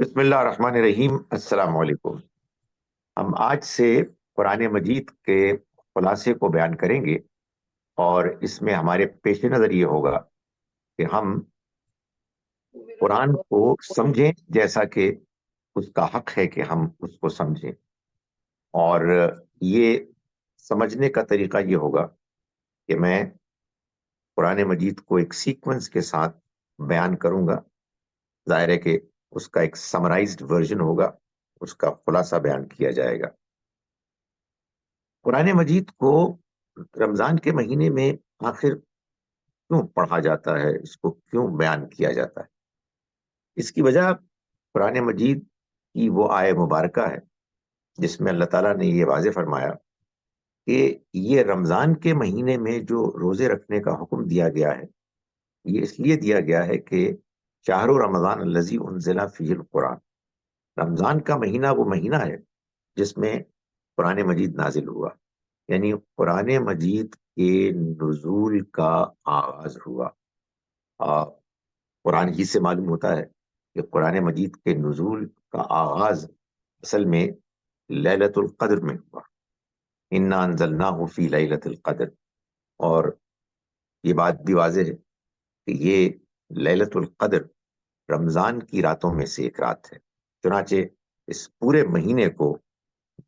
بسم اللہ الرحمن الرحیم، السلام علیکم۔ ہم آج سے قرآن مجید کے خلاصے کو بیان کریں گے، اور اس میں ہمارے پیش نظر یہ ہوگا کہ ہم قرآن کو سمجھیں جیسا کہ اس کا حق ہے کہ ہم اس کو سمجھیں، اور یہ سمجھنے کا طریقہ یہ ہوگا کہ میں قرآن مجید کو ایک سیکوینس کے ساتھ بیان کروں گا۔ ظاہر ہے کہ اس کا ایک سمرائزڈ ورژن ہوگا، اس کا خلاصہ بیان کیا جائے گا۔ قرآن مجید کو رمضان کے مہینے میں آخر کیوں پڑھا جاتا ہے، اس کو کیوں بیان کیا جاتا ہے؟ اس کی وجہ قرآن مجید کی وہ آیہ مبارکہ ہے جس میں اللہ تعالیٰ نے یہ واضح فرمایا کہ یہ رمضان کے مہینے میں جو روزے رکھنے کا حکم دیا گیا ہے، یہ اس لیے دیا گیا ہے کہ شہر رمضان الذی انزل فیہ القرآن، رمضان کا مہینہ وہ مہینہ ہے جس میں قرآن مجید نازل ہوا، یعنی قرآن مجید کے نزول کا آغاز ہوا۔ قرآن ہی سے معلوم ہوتا ہے کہ قرآن مجید کے نزول کا آغاز اصل میں لیلۃ القدر میں ہوا۔ انا انزلناہ فی لیلۃ القدر، اور یہ بات بھی واضح ہے کہ یہ لیلۃ القدر رمضان کی راتوں میں سے ایک رات ہے۔ چنانچہ اس پورے مہینے کو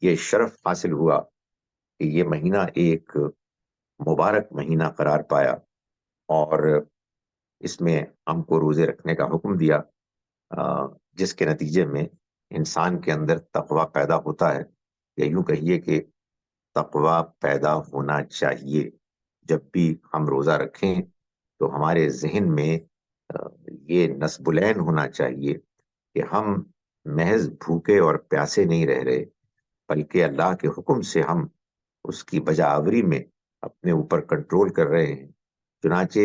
یہ شرف حاصل ہوا کہ یہ مہینہ ایک مبارک مہینہ قرار پایا، اور اس میں ہم کو روزے رکھنے کا حکم دیا، جس کے نتیجے میں انسان کے اندر تقوی پیدا ہوتا ہے، یا یوں کہیے کہ تقوی پیدا ہونا چاہیے۔ جب بھی ہم روزہ رکھیں تو ہمارے ذہن میں یہ نصب العین ہونا چاہیے کہ ہم محض بھوکے اور پیاسے نہیں رہ رہے، بلکہ اللہ کے حکم سے ہم اس کی بجاوری میں اپنے اوپر کنٹرول کر رہے ہیں۔ چنانچہ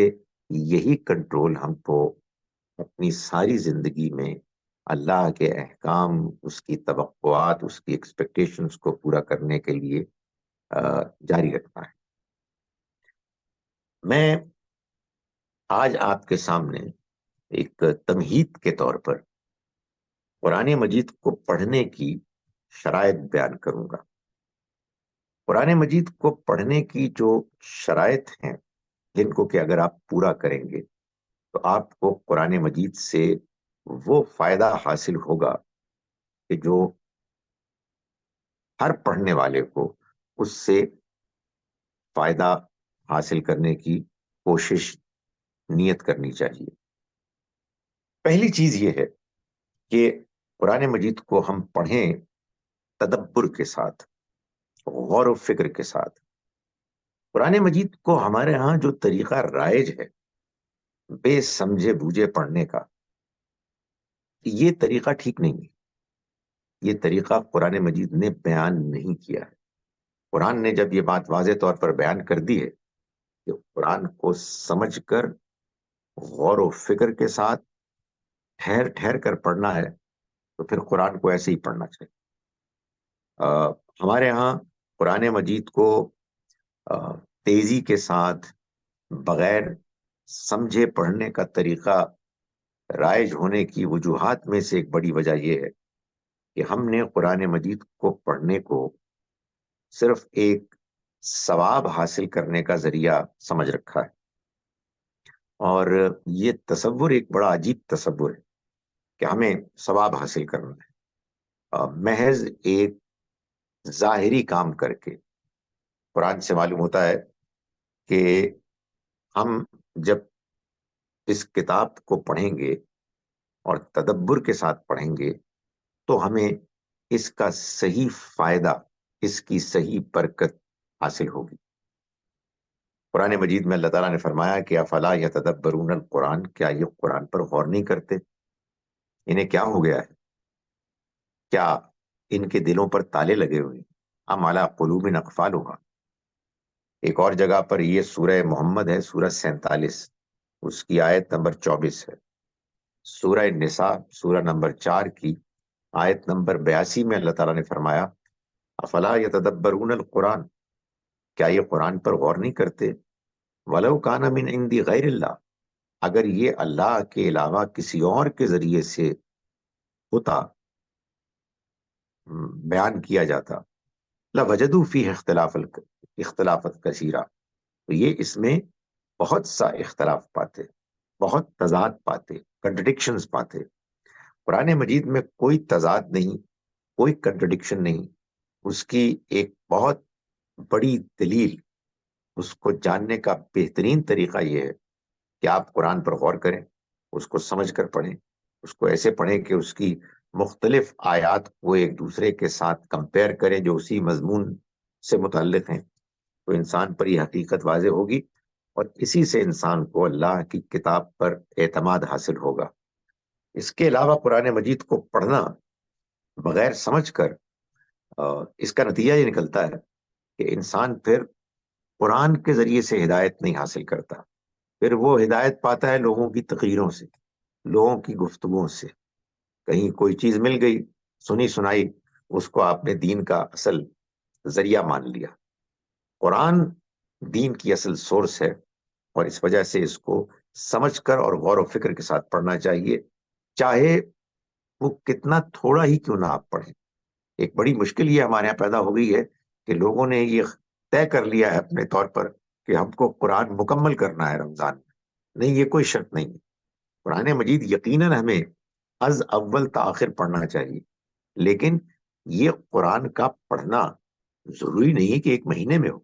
یہی کنٹرول ہم کو اپنی ساری زندگی میں اللہ کے احکام، اس کی توقعات، اس کی ایکسپیکٹیشنز کو پورا کرنے کے لیے جاری رکھنا ہے۔ میں آج آپ کے سامنے ایک تمہید کے طور پر قرآن مجید کو پڑھنے کی شرائط بیان کروں گا۔ قرآن مجید کو پڑھنے کی جو شرائط ہیں، جن کو کہ اگر آپ پورا کریں گے تو آپ کو قرآن مجید سے وہ فائدہ حاصل ہوگا کہ جو ہر پڑھنے والے کو اس سے فائدہ حاصل کرنے کی کوشش، نیت کرنی چاہیے۔ پہلی چیز یہ ہے کہ قرآن مجید کو ہم پڑھیں تدبر کے ساتھ، غور و فکر کے ساتھ۔ قرآن مجید کو ہمارے ہاں جو طریقہ رائج ہے بے سمجھے بوجھے پڑھنے کا، یہ طریقہ ٹھیک نہیں ہے۔ یہ طریقہ قرآن مجید نے بیان نہیں کیا ہے۔ قرآن نے جب یہ بات واضح طور پر بیان کر دی ہے کہ قرآن کو سمجھ کر، غور و فکر کے ساتھ، ٹھہر ٹھہر کر پڑھنا ہے، تو پھر قرآن کو ایسے ہی پڑھنا چاہیے۔ ہمارے ہاں قرآن مجید کو تیزی کے ساتھ، بغیر سمجھے پڑھنے کا طریقہ رائج ہونے کی وجوہات میں سے ایک بڑی وجہ یہ ہے کہ ہم نے قرآن مجید کو پڑھنے کو صرف ایک ثواب حاصل کرنے کا ذریعہ سمجھ رکھا ہے، اور یہ تصور ایک بڑا عجیب تصور ہے کہ ہمیں ثواب حاصل کرنا ہے محض ایک ظاہری کام کر کے۔ قرآن سے معلوم ہوتا ہے کہ ہم جب اس کتاب کو پڑھیں گے اور تدبر کے ساتھ پڑھیں گے تو ہمیں اس کا صحیح فائدہ، اس کی صحیح برکت حاصل ہوگی۔ قرآن مجید میں اللہ تعالیٰ نے فرمایا کہ افلا یتدبرون القرآن، کیا یہ قرآن پر غور نہیں کرتے؟ انہیں کیا ہو گیا ہے؟ کیا ان کے دلوں پر تالے لگے ہوئے ہیں؟ ام علی قلوب اقفالها۔ ایک اور جگہ پر، یہ سورہ محمد ہے، سورہ 47، اس کی آیت نمبر 24 ہے۔ سورہ نساء سورہ نمبر 4 کی آیت نمبر 82 میں اللہ تعالیٰ نے فرمایا افلا یتدبرون القرآن، کیا یہ قرآن پر غور نہیں کرتے؟ ولو کان من عند غیر اللہ، اگر یہ اللہ کے علاوہ کسی اور کے ذریعے سے ہوتا، بیان کیا جاتا، لوجدوا فیہ اختلافت کثیرہ، تو یہ اس میں بہت سا اختلاف پاتے، بہت تضاد پاتے، کنٹرڈکشنز پاتے۔ قرآن مجید میں کوئی تضاد نہیں، کوئی کنٹرڈکشن نہیں، اس کی ایک بہت بڑی دلیل، اس کو جاننے کا بہترین طریقہ یہ ہے کہ آپ قرآن پر غور کریں، اس کو سمجھ کر پڑھیں، اس کو ایسے پڑھیں کہ اس کی مختلف آیات کو ایک دوسرے کے ساتھ کمپیئر کریں جو اسی مضمون سے متعلق ہیں، تو انسان پر یہ حقیقت واضح ہوگی، اور اسی سے انسان کو اللہ کی کتاب پر اعتماد حاصل ہوگا۔ اس کے علاوہ قرآن مجید کو پڑھنا بغیر سمجھ کر، اس کا نتیجہ یہ نکلتا ہے کہ انسان پھر قرآن کے ذریعے سے ہدایت نہیں حاصل کرتا، پھر وہ ہدایت پاتا ہے لوگوں کی تقریروں سے، لوگوں کی گفتگوؤں سے، کہیں کوئی چیز مل گئی، سنی سنائی، اس کو آپ نے دین کا اصل ذریعہ مان لیا۔ قرآن دین کی اصل سورس ہے، اور اس وجہ سے اس کو سمجھ کر اور غور و فکر کے ساتھ پڑھنا چاہیے، چاہے وہ کتنا تھوڑا ہی کیوں نہ آپ پڑھیں۔ ایک بڑی مشکل یہ ہمارے یہاں پیدا ہو گئی ہے کہ لوگوں نے یہ طے کر لیا ہے اپنے طور پر کہ ہم کو قرآن مکمل کرنا ہے رمضان میں۔ نہیں، یہ کوئی شرط نہیں ہے۔ قرآن مجید یقیناً ہمیں از اول تا آخر پڑھنا چاہیے، لیکن یہ قرآن کا پڑھنا ضروری نہیں ہے کہ ایک مہینے میں ہو،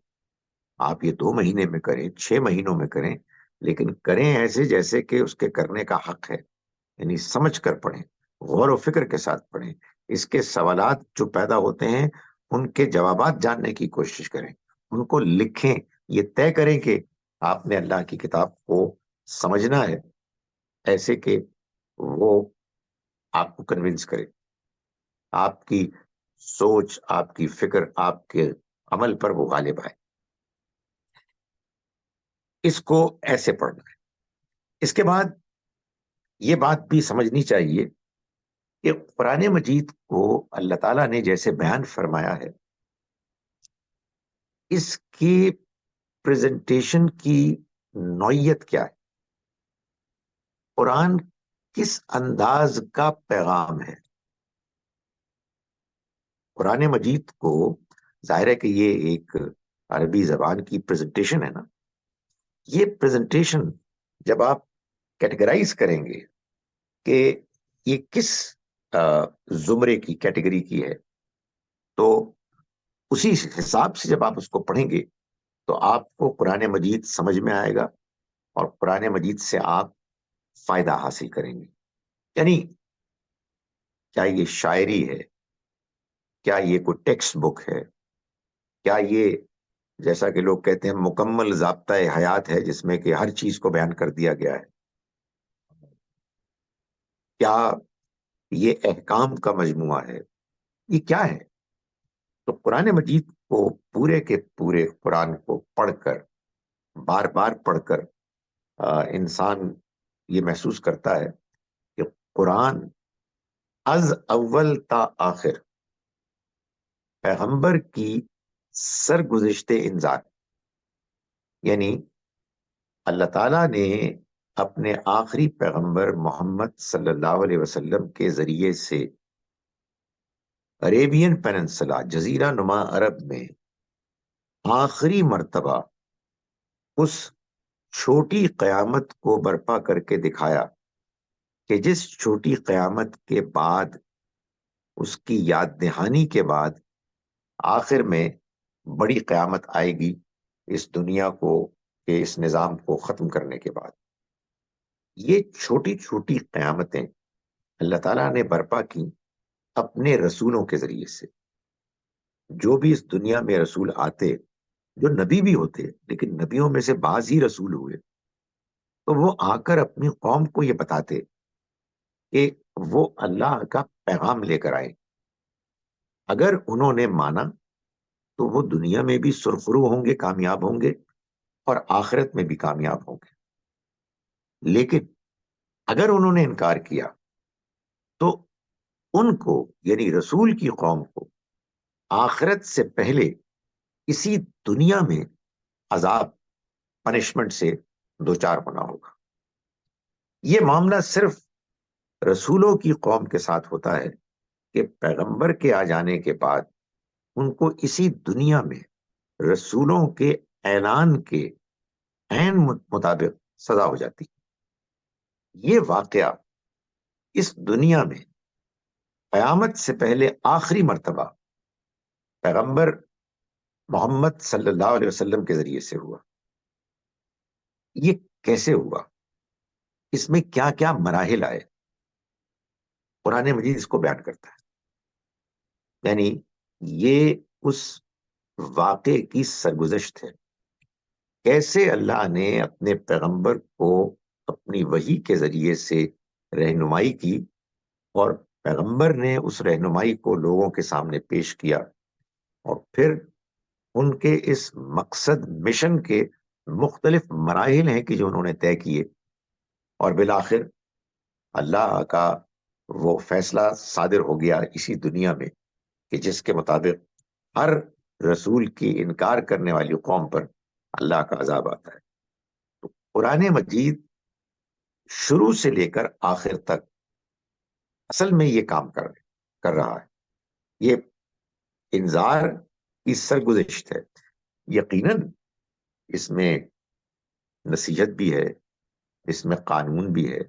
آپ یہ 2 مہینے میں کریں، 6 مہینوں میں کریں، لیکن کریں ایسے جیسے کہ اس کے کرنے کا حق ہے، یعنی سمجھ کر پڑھیں، غور و فکر کے ساتھ پڑھیں، اس کے سوالات جو پیدا ہوتے ہیں ان کے جوابات جاننے کی کوشش کریں، ان کو لکھیں، یہ طے کریں کہ آپ نے اللہ کی کتاب کو سمجھنا ہے ایسے کہ وہ آپ کو کنونس کرے، آپ کی سوچ، آپ کی فکر، آپ کے عمل پر وہ غالب آئے۔ اس کو ایسے پڑھنا ہے۔ اس کے بعد یہ بات بھی سمجھنی چاہیے کہ قرآن مجید کو اللہ تعالیٰ نے جیسے بیان فرمایا ہے، اس کی پریزنٹیشن کی نوعیت کیا ہے، قرآن کس انداز کا پیغام ہے۔ قرآن مجید کو ظاہر ہے کہ یہ ایک عربی زبان کی پریزنٹیشن ہے نا، یہ پریزنٹیشن جب آپ کیٹیگرائز کریں گے کہ یہ کس زمرے کی کیٹیگری کی ہے، تو اسی حساب سے جب آپ اس کو پڑھیں گے تو آپ کو قرآن مجید سمجھ میں آئے گا، اور قرآن مجید سے آپ فائدہ حاصل کریں گے۔ یعنی کیا یہ شاعری ہے، کیا یہ کوئی ٹیکسٹ بک ہے، کیا یہ جیسا کہ لوگ کہتے ہیں مکمل ضابطۂ حیات ہے جس میں کہ ہر چیز کو بیان کر دیا گیا ہے، کیا یہ احکام کا مجموعہ ہے، یہ کیا ہے؟ تو قرآن مجید کو پورے کے پورے قرآن کو پڑھ کر، بار بار پڑھ کر، انسان یہ محسوس کرتا ہے کہ قرآن از اول تا آخر پیغمبر کی سرگزشت انذار، یعنی اللہ تعالیٰ نے اپنے آخری پیغمبر محمد صلی اللہ علیہ وسلم کے ذریعے سے عریبین پیننسلا، جزیرہ نما عرب میں آخری مرتبہ اس چھوٹی قیامت کو برپا کر کے دکھایا کہ جس چھوٹی قیامت کے بعد، اس کی یاد دہانی کے بعد، آخر میں بڑی قیامت آئے گی اس دنیا کو، کہ اس نظام کو ختم کرنے کے بعد۔ یہ چھوٹی چھوٹی قیامتیں اللہ تعالیٰ نے برپا کی اپنے رسولوں کے ذریعے سے۔ جو بھی اس دنیا میں رسول آتے، جو نبی بھی ہوتے لیکن نبیوں میں سے بعض ہی رسول ہوئے، تو وہ آ کر اپنی قوم کو یہ بتاتے کہ وہ اللہ کا پیغام لے کر آئے، اگر انہوں نے مانا تو وہ دنیا میں بھی سرخرو ہوں گے، کامیاب ہوں گے، اور آخرت میں بھی کامیاب ہوں گے۔ لیکن اگر انہوں نے انکار کیا تو ان کو، یعنی رسول کی قوم کو، آخرت سے پہلے اسی دنیا میں عذاب، پنشمنٹ سے دوچار ہونا ہوگا۔ یہ معاملہ صرف رسولوں کی قوم کے ساتھ ہوتا ہے کہ پیغمبر کے آ جانے کے بعد ان کو اسی دنیا میں رسولوں کے اعلان کے عین مطابق سزا ہو جاتی. یہ واقعہ اس دنیا میں قیامت سے پہلے آخری مرتبہ پیغمبر محمد صلی اللہ علیہ وسلم کے ذریعے سے ہوا. یہ کیسے ہوا؟ اس میں کیا کیا مراحل آئے؟ قرآن مجید اس کو بیان کرتا ہے. یعنی یہ اس واقعے کی سرگزشت ہے، کیسے اللہ نے اپنے پیغمبر کو اپنی وحی کے ذریعے سے رہنمائی کی، اور پیغمبر نے اس رہنمائی کو لوگوں کے سامنے پیش کیا، اور پھر ان کے اس مقصد مشن کے مختلف مراحل ہیں کہ جو انہوں نے طے کیے، اور بالآخر اللہ کا وہ فیصلہ صادر ہو گیا اسی دنیا میں کہ جس کے مطابق ہر رسول کی انکار کرنے والی قوم پر اللہ کا عذاب آتا ہے. تو قرآن مجید شروع سے لے کر آخر تک اصل میں یہ کام کر رہا ہے. یہ انذار کی سرگزشت ہے. یقیناً اس میں نصیحت بھی ہے، اس میں قانون بھی ہے،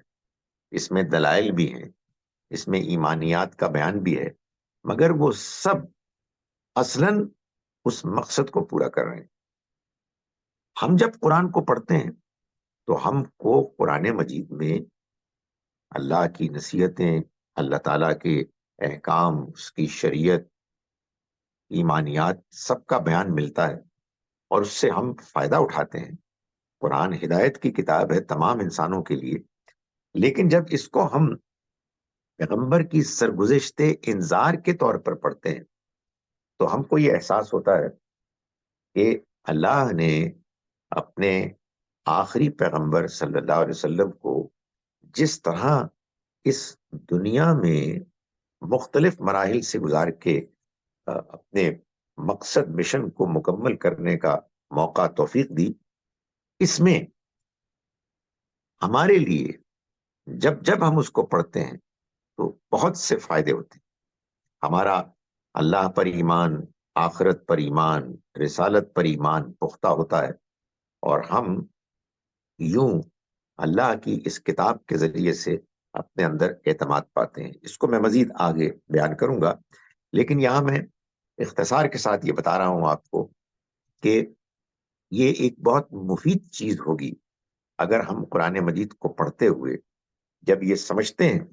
اس میں دلائل بھی ہیں، اس میں ایمانیات کا بیان بھی ہے، مگر وہ سب اصلاً اس مقصد کو پورا کر رہے ہیں. ہم جب قرآن کو پڑھتے ہیں تو ہم کو قرآن مجید میں اللہ کی نصیحتیں، اللہ تعالیٰ کے احکام، اس کی شریعت، ایمانیات سب کا بیان ملتا ہے، اور اس سے ہم فائدہ اٹھاتے ہیں. قرآن ہدایت کی کتاب ہے تمام انسانوں کے لیے. لیکن جب اس کو ہم پیغمبر کی سرگزشت انذار کے طور پر پڑھتے ہیں تو ہم کو یہ احساس ہوتا ہے کہ اللہ نے اپنے آخری پیغمبر صلی اللہ علیہ وسلم کو جس طرح اس دنیا میں مختلف مراحل سے گزار کے اپنے مقصد مشن کو مکمل کرنے کا موقع توفیق دی، اس میں ہمارے لیے جب جب ہم اس کو پڑھتے ہیں تو بہت سے فائدے ہوتے ہیں. ہمارا اللہ پر ایمان، آخرت پر ایمان، رسالت پر ایمان پختہ ہوتا ہے، اور ہم یوں اللہ کی اس کتاب کے ذریعے سے اپنے اندر اعتماد پاتے ہیں. اس کو میں مزید آگے بیان کروں گا، لیکن یہاں میں اختصار کے ساتھ یہ بتا رہا ہوں آپ کو کہ یہ ایک بہت مفید چیز ہوگی اگر ہم قرآن مجید کو پڑھتے ہوئے جب یہ سمجھتے ہیں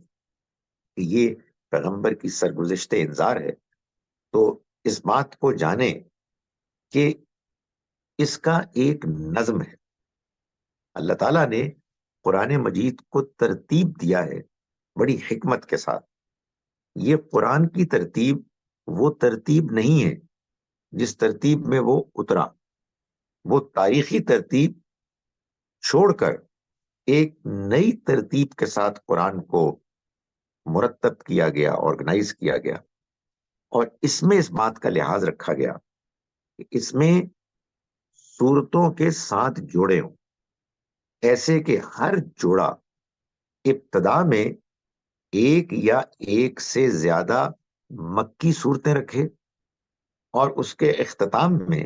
کہ یہ پیغمبر کی سرگزشت انذار ہے، تو اس بات کو جانیں کہ اس کا ایک نظم ہے. اللہ تعالیٰ نے قرآن مجید کو ترتیب دیا ہے بڑی حکمت کے ساتھ. یہ قرآن کی ترتیب وہ ترتیب نہیں ہے جس ترتیب میں وہ اترا. وہ تاریخی ترتیب چھوڑ کر ایک نئی ترتیب کے ساتھ قرآن کو مرتب کیا گیا، آرگنائز کیا گیا، اور اس میں اس بات کا لحاظ رکھا گیا کہ اس میں سورتوں کے 7 جوڑے ہوں، ایسے کہ ہر جوڑا ابتدا میں ایک یا ایک سے زیادہ مکی صورتیں رکھے، اور اس کے اختتام میں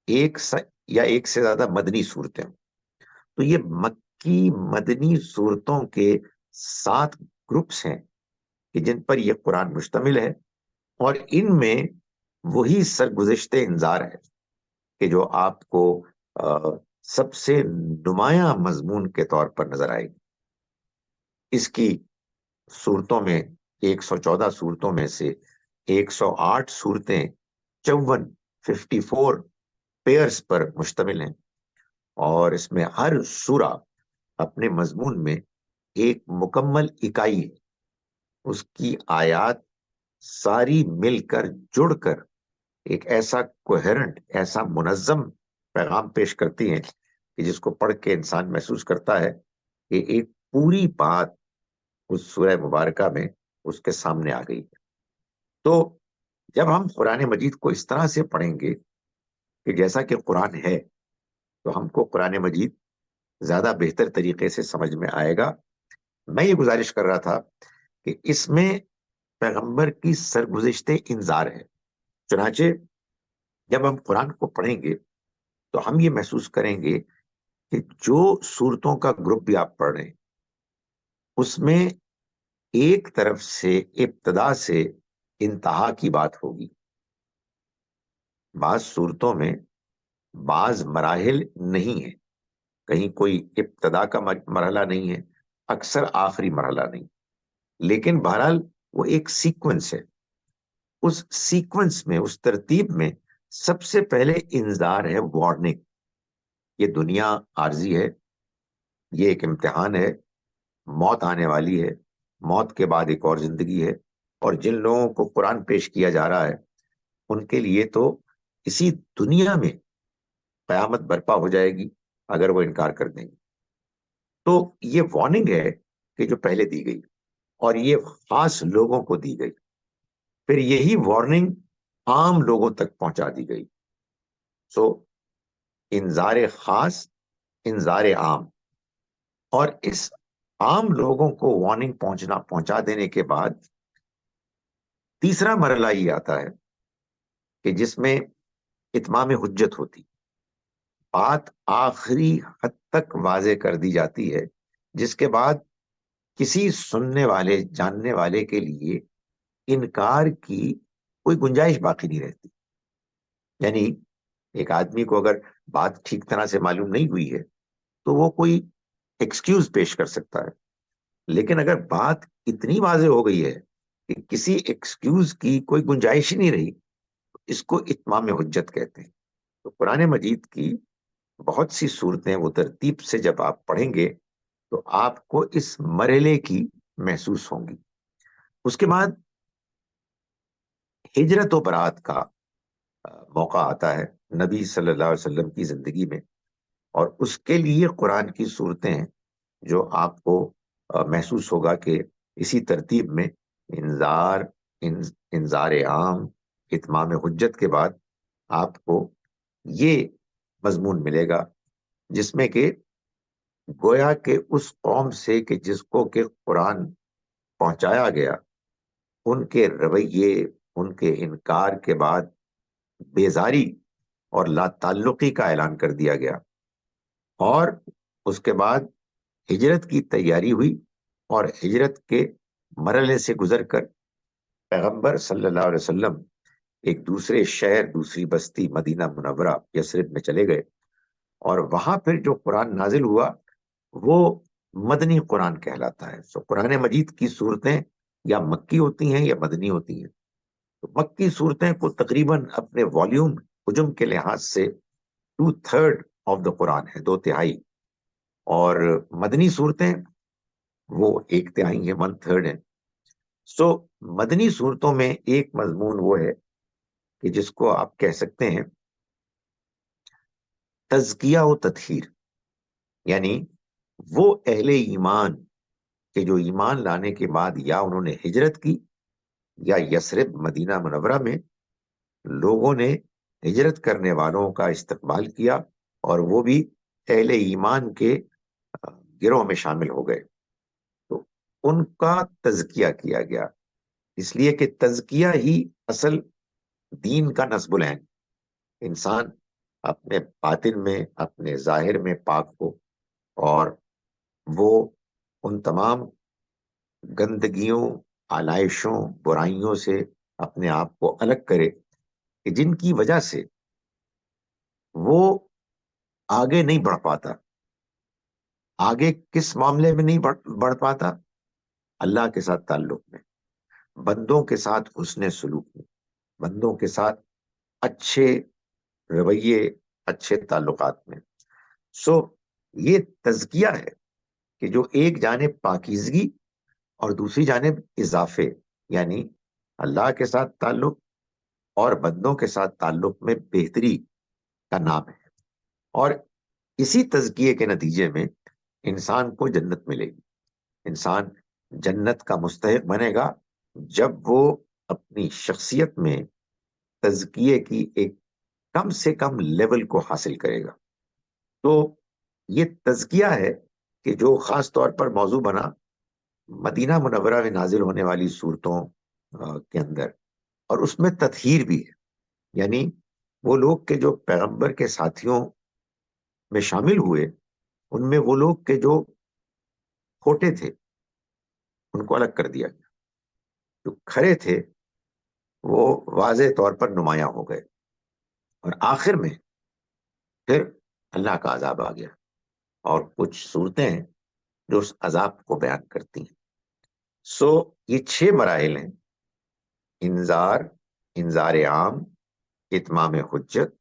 ایک یا ایک سے زیادہ مدنی صورتیں ہوں. تو یہ مکی مدنی صورتوں کے 7 گروپس ہیں کہ جن پر یہ قرآن مشتمل ہے، اور ان میں وہی سرگزشت انذار ہے کہ جو آپ کو سب سے نمایاں مضمون کے طور پر نظر آئے گی. اس کی صورتوں میں 114 صورتوں میں سے 108 صورتیں 54 پیئرز پر مشتمل ہیں، اور اس میں ہر سورہ اپنے مضمون میں ایک مکمل اکائی ہے. اس کی آیات ساری مل کر جڑ کر ایک ایسا کوہرنٹ، ایسا منظم پیغام پیش کرتی ہیں کہ جس کو پڑھ کے انسان محسوس کرتا ہے کہ ایک پوری بات اس سورہ مبارکہ میں اس کے سامنے آ گئی ہے. تو جب ہم قرآن مجید کو اس طرح سے پڑھیں گے کہ جیسا کہ قرآن ہے، تو ہم کو قرآن مجید زیادہ بہتر طریقے سے سمجھ میں آئے گا. میں یہ گزارش کر رہا تھا کہ اس میں پیغمبر کی سرگزشت انذار ہے. چنانچہ جب ہم قرآن کو پڑھیں گے تو ہم یہ محسوس کریں گے کہ جو صورتوں کا گروپ بھی آپ پڑھ رہے ہیں اس میں ایک طرف سے ابتدا سے انتہا کی بات ہوگی. بعض صورتوں میں بعض مراحل نہیں ہے، کہیں کوئی ابتدا کا مرحلہ نہیں ہے، اکثر آخری مرحلہ نہیں، لیکن بہرحال وہ ایک سیکوینس ہے. اس سیکوینس میں، اس ترتیب میں سب سے پہلے انذار ہے، وارننگ. یہ دنیا عارضی ہے، یہ ایک امتحان ہے، موت آنے والی ہے، موت کے بعد ایک اور زندگی ہے، اور جن لوگوں کو قرآن پیش کیا جا رہا ہے ان کے لیے تو اسی دنیا میں قیامت برپا ہو جائے گی اگر وہ انکار کر دیں گے. تو یہ وارننگ ہے کہ جو پہلے دی گئی، اور یہ خاص لوگوں کو دی گئی. پھر یہی وارننگ عام لوگوں تک پہنچا دی گئی. سو انذار خاص، انذار عام. اور اس عام لوگوں کو وارننگ پہنچا دینے کے بعد تیسرا مرحلہ یہ آتا ہے کہ جس میں اتمام حجت ہوتی، بات آخری حد تک واضح کر دی جاتی ہے، جس کے بعد کسی سننے والے، جاننے والے کے لیے انکار کی کوئی گنجائش باقی نہیں رہتی. یعنی ایک آدمی کو اگر بات ٹھیک طرح سے معلوم نہیں ہوئی ہے تو وہ کوئی ایکسکیوز پیش کر سکتا ہے، لیکن اگر بات اتنی واضح ہو گئی ہے کہ کسی ایکسکیوز کی کوئی گنجائش ہی نہیں رہی، اس کو اتمام حجت کہتے ہیں. تو قرآن مجید کی بہت سی صورتیں وہ ترتیب سے جب آپ پڑھیں گے تو آپ کو اس مرحلے کی محسوس ہوں گی. اس کے بعد ہجرت و برات کا موقع آتا ہے نبی صلی اللہ علیہ وسلم کی زندگی میں، اور اس کے لیے قرآن کی صورتیں ہیں جو آپ کو محسوس ہوگا کہ اسی ترتیب میں انذار، انذار عام، اتمام حجت کے بعد آپ کو یہ مضمون ملے گا جس میں کہ گویا کہ اس قوم سے کہ جس کو کہ قرآن پہنچایا گیا، ان کے رویے، ان کے انکار کے بعد بیزاری اور لا تعلقی کا اعلان کر دیا گیا. اور اس کے بعد ہجرت کی تیاری ہوئی، اور ہجرت کے مرحلے سے گزر کر پیغمبر صلی اللہ علیہ وسلم ایک دوسرے شہر، دوسری بستی مدینہ منورہ یثرب میں چلے گئے، اور وہاں پھر جو قرآن نازل ہوا وہ مدنی قرآن کہلاتا ہے. سو قرآن مجید کی صورتیں یا مکی ہوتی ہیں یا مدنی ہوتی ہیں. تو مکی صورتیں کو تقریباً اپنے والیوم، حجم کے لحاظ سے 2/3 آف دا قرآن ہے، 2/3. اور مدنی صورتیں وہ 1/3 ہے، 1/3 ہے. سو مدنی صورتوں میں ایک مضمون وہ ہے کہ جس کو آپ کہہ سکتے ہیں تزکیہ و تطہیر. یعنی وہ اہل ایمان کہ جو ایمان لانے کے بعد یا انہوں نے ہجرت کی، یا یثرب مدینہ منورہ میں لوگوں نے ہجرت کرنے والوں کا استقبال کیا، اور وہ بھی اہل ایمان کے گروہ میں شامل ہو گئے. تو ان کا تزکیہ کیا گیا، اس لیے کہ تزکیہ ہی اصل دین کا نصب العین. انسان اپنے باطن میں، اپنے ظاہر میں پاک ہو، اور وہ ان تمام گندگیوں، آلائشوں، برائیوں سے اپنے آپ کو الگ کرے کہ جن کی وجہ سے وہ آگے نہیں بڑھ پاتا. آگے کس معاملے میں نہیں بڑھ پاتا؟ اللہ کے ساتھ تعلق میں، بندوں کے ساتھ حسن سلوک میں، بندوں کے ساتھ اچھے رویے، اچھے تعلقات میں. سو یہ تزکیہ ہے کہ جو ایک جانب پاکیزگی اور دوسری جانب اضافے، یعنی اللہ کے ساتھ تعلق اور بندوں کے ساتھ تعلق میں بہتری کا نام ہے. اور اسی تزکیے کے نتیجے میں انسان کو جنت ملے گی. انسان جنت کا مستحق بنے گا جب وہ اپنی شخصیت میں تزکیے کی ایک کم سے کم لیول کو حاصل کرے گا. تو یہ تزکیہ ہے کہ جو خاص طور پر موضوع بنا مدینہ منورہ میں نازل ہونے والی صورتوں کے اندر، اور اس میں تطہیر بھی ہے، یعنی وہ لوگ کے جو پیغمبر کے ساتھیوں میں شامل ہوئے، ان میں وہ لوگ کے جو کھوٹے تھے ان کو الگ کر دیا گیا، جو کھڑے تھے وہ واضح طور پر نمایاں ہو گئے، اور آخر میں پھر اللہ کا عذاب آ گیا، اور کچھ صورتیں ہیں جو اس عذاب کو بیان کرتی ہیں۔ سو یہ 6 مراحل ہیں: انذار، انذار عام، اتمام حجت،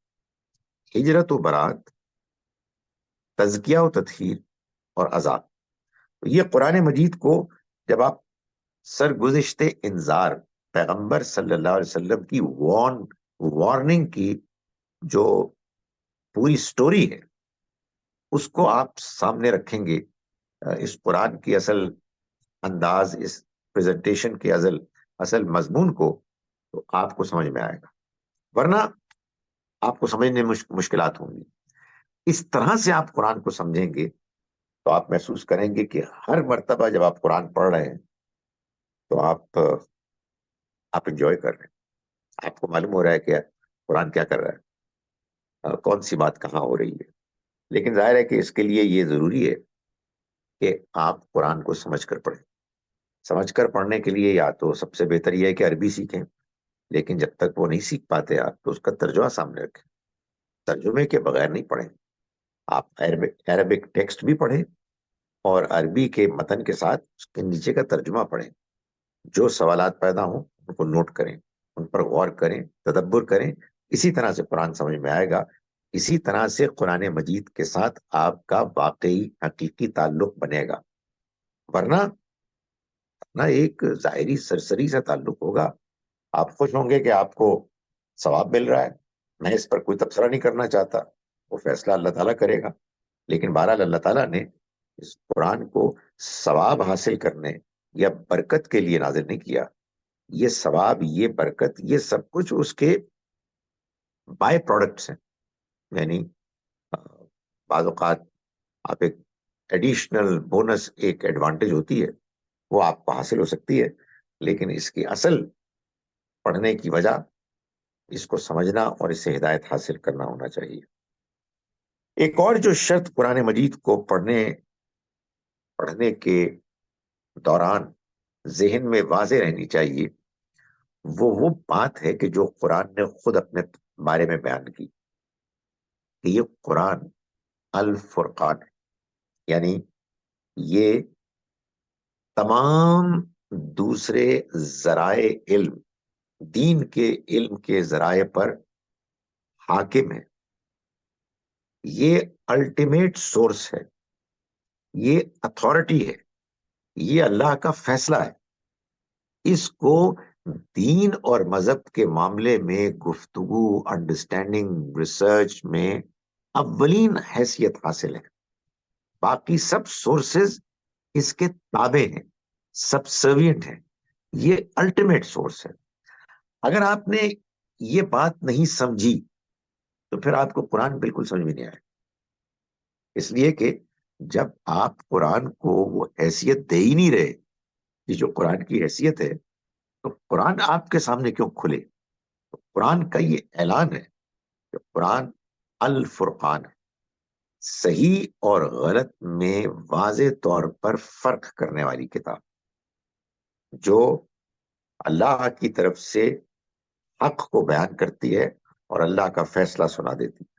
ہجرت و برات، تزکیہ و تطہیر، اور عذاب۔ یہ قرآن مجید کو جب آپ سرگزشت انذار، پیغمبر صلی اللہ علیہ وسلم کی وارننگ کی جو پوری سٹوری ہے اس کو آپ سامنے رکھیں گے، اس قرآن کی اصل انداز، اس پریزنٹیشن کے اصل مضمون کو، تو آپ کو سمجھ میں آئے گا، ورنہ آپ کو سمجھنے میں مشکلات ہوں گی۔ اس طرح سے آپ قرآن کو سمجھیں گے تو آپ محسوس کریں گے کہ ہر مرتبہ جب آپ قرآن پڑھ رہے ہیں تو آپ انجوائے کر رہے ہیں، آپ کو معلوم ہو رہا ہے کہ قرآن کیا کر رہا ہے، کون سی بات کہاں ہو رہی ہے۔ لیکن ظاہر ہے کہ اس کے لیے یہ ضروری ہے کہ آپ قرآن کو سمجھ کر پڑھیں۔ سمجھ کر پڑھنے کے لیے یا تو سب سے بہتر یہ ہے کہ عربی سیکھیں، لیکن جب تک وہ نہیں سیکھ پاتے آپ تو اس کا ترجمہ سامنے رکھیں، ترجمے کے بغیر نہیں پڑھیں۔ آپ عربک ٹیکسٹ بھی پڑھیں اور عربی کے متن کے ساتھ اس کے نیچے کا ترجمہ پڑھیں، جو سوالات پیدا ہوں ان کو نوٹ کریں، ان پر غور کریں، تدبر کریں، اسی طرح سے قرآن سمجھ میں آئے گا۔ اسی طرح سے قرآن مجید کے ساتھ آپ کا واقعی حقیقی تعلق بنے گا، ورنہ اپنا ایک ظاہری سرسری سے تعلق ہوگا۔ آپ خوش ہوں گے کہ آپ کو ثواب مل رہا ہے، میں اس پر کوئی تبصرہ نہیں کرنا چاہتا، وہ فیصلہ اللہ تعالیٰ کرے گا، لیکن بہرحال اللہ تعالیٰ نے اس قرآن کو ثواب حاصل کرنے یا برکت کے لیے نازل نہیں کیا۔ یہ ثواب، یہ برکت، یہ سب کچھ اس کے بائی پروڈکٹس ہیں، یعنی بعض اوقات آپ ایک ایڈیشنل بونس، ایک ایڈوانٹیج ہوتی ہے، وہ آپ کو حاصل ہو سکتی ہے، لیکن اس کی اصل پڑھنے کی وجہ اس کو سمجھنا اور اس سے ہدایت حاصل کرنا ہونا چاہیے۔ ایک اور جو شرط قرآن مجید کو پڑھنے کے دوران ذہن میں واضح رہنی چاہیے، وہ بات ہے کہ جو قرآن نے خود اپنے بارے میں بیان کی کہ یہ قرآن الفرقان ہے، یعنی یہ تمام دوسرے ذرائع علم، دین کے علم کے ذرائع پر حاکم ہے، یہ الٹیمیٹ سورس ہے، یہ اتھارٹی ہے، یہ اللہ کا فیصلہ ہے۔ اس کو دین اور مذہب کے معاملے میں گفتگو، انڈرسٹینڈنگ، ریسرچ میں اولین حیثیت حاصل ہے۔ باقی سب سورسز اس کے تابع ہیں، سبسروینٹ ہیں، یہ الٹیمیٹ سورس ہے۔ اگر آپ نے یہ بات نہیں سمجھی تو پھر آپ کو قرآن بالکل سمجھ میں نہیں آئے، اس لیے کہ جب آپ قرآن کو وہ حیثیت دے ہی نہیں رہے کہ جو قرآن کی حیثیت ہے، تو قرآن آپ کے سامنے کیوں کھلے؟ تو قرآن کا یہ اعلان ہے کہ قرآن الفرقان ہے، صحیح اور غلط میں واضح طور پر فرق کرنے والی کتاب، جو اللہ کی طرف سے حق کو بیان کرتی ہے اور اللہ کا فیصلہ سنا دیتی ہے۔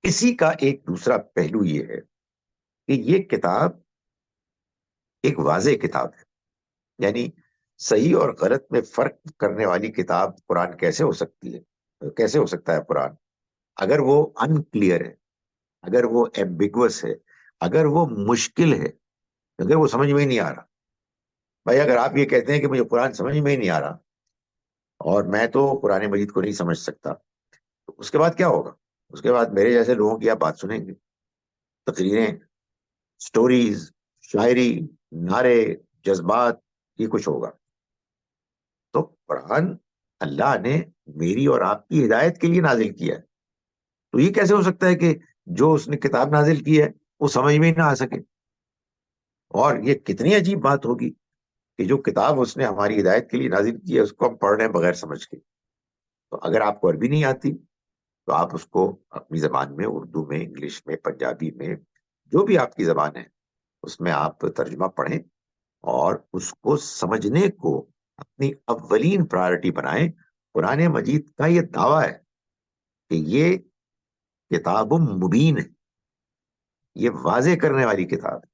اسی کا ایک دوسرا پہلو یہ ہے کہ یہ کتاب ایک واضح کتاب ہے، یعنی صحیح اور غلط میں فرق کرنے والی کتاب قرآن کیسے ہو سکتی ہے؟ کیسے ہو سکتا ہے قرآن اگر وہ ان کلیئر ہے، اگر وہ ایمبیگوس ہے، اگر وہ مشکل ہے، اگر وہ سمجھ میں ہی نہیں آ رہا؟ بھائی اگر آپ یہ کہتے ہیں کہ مجھے قرآن سمجھ میں ہی نہیں آ رہا اور میں تو قرآن مجید کو نہیں سمجھ سکتا، تو اس کے بعد کیا ہوگا؟ اس کے بعد میرے جیسے لوگوں کی آپ بات سنیں گے، تقریریں، سٹوریز، شاعری، نعرے، جذبات، یہ کچھ ہوگا۔ تو قرآن اللہ نے میری اور آپ کی ہدایت کے لیے نازل کیا ہے، تو یہ کیسے ہو سکتا ہے کہ جو اس نے کتاب نازل کی ہے وہ سمجھ میں ہی نہ آ سکے؟ اور یہ کتنی عجیب بات ہوگی کہ جو کتاب اس نے ہماری ہدایت کے لیے نازل کی ہے اس کو ہم پڑھ رہے ہیں بغیر سمجھ کے. تو اگر آپ کو عربی نہیں آتی تو آپ اس کو اپنی زبان میں، اردو میں، انگلش میں، پنجابی میں، جو بھی آپ کی زبان ہے اس میں آپ ترجمہ پڑھیں اور اس کو سمجھنے کو اپنی اولین پرائرٹی بنائیں. قرآن مجید کا یہ دعویٰ ہے کہ یہ کتاب مبین ہے، یہ واضح کرنے والی کتاب ہے،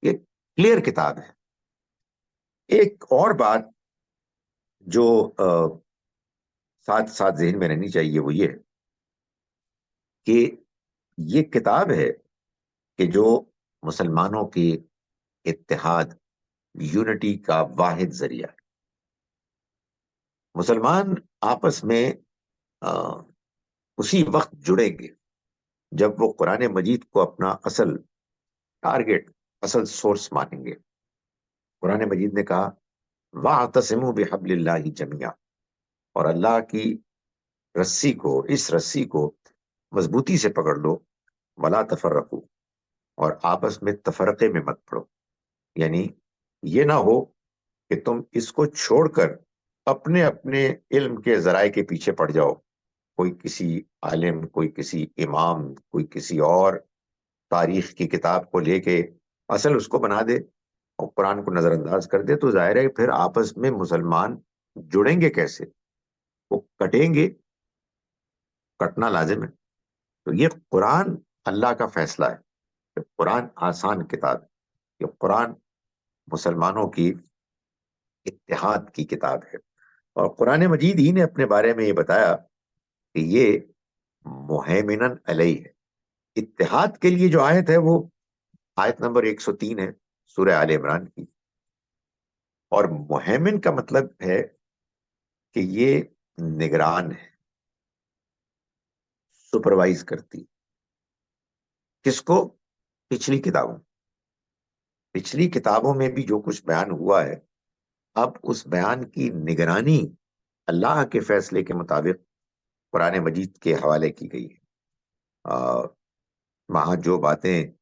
یہ کلیئر کتاب ہے. ایک اور بات جو ساتھ ساتھ ذہن میں رہنی چاہیے وہ یہ کہ یہ کتاب ہے کہ جو مسلمانوں کے اتحاد، یونٹی کا واحد ذریعہ ہے. مسلمان آپس میں اسی وقت جڑیں گے جب وہ قرآن مجید کو اپنا اصل ٹارگٹ، اصل سورس مانیں گے. قرآن مجید نے کہا وَاعْتَصِمُوا بِحَبْلِ اللَّهِ جَمِيعًا، اور اللہ کی رسی کو، اس رسی کو مضبوطی سے پکڑ لو، وَلَا تَفَرَّقُوا، اور آپس میں تفرقے میں مت پڑو. یعنی یہ نہ ہو کہ تم اس کو چھوڑ کر اپنے اپنے علم کے ذرائع کے پیچھے پڑ جاؤ. کوئی کسی عالم، کوئی کسی امام، کوئی کسی اور تاریخ کی کتاب کو لے کے اصل اس کو بنا دے اور قرآن کو نظر انداز کر دے، تو ظاہر ہے پھر آپس میں مسلمان جڑیں گے کیسے؟ وہ کٹیں گے، کٹنا لازم ہے. تو یہ قرآن اللہ کا فیصلہ ہے. یہ قرآن آسان کتاب ہے. یہ قرآن مسلمانوں کی اتحاد کی کتاب ہے. اور قرآن مجید ہی نے اپنے بارے میں یہ بتایا کہ یہ مہیمنن علیہ ہے. اتحاد کے لیے جو آیت ہے وہ آیت نمبر 103 ہے سورہ آل عمران کی. اور مہیمن کا مطلب ہے کہ یہ نگران ہے، سپروائز کرتی. کس کو؟ پچھلی کتابوں میں بھی جو کچھ بیان ہوا ہے، اب اس بیان کی نگرانی اللہ کے فیصلے کے مطابق قرآن مجید کے حوالے کی گئی ہے. وہاں جو باتیں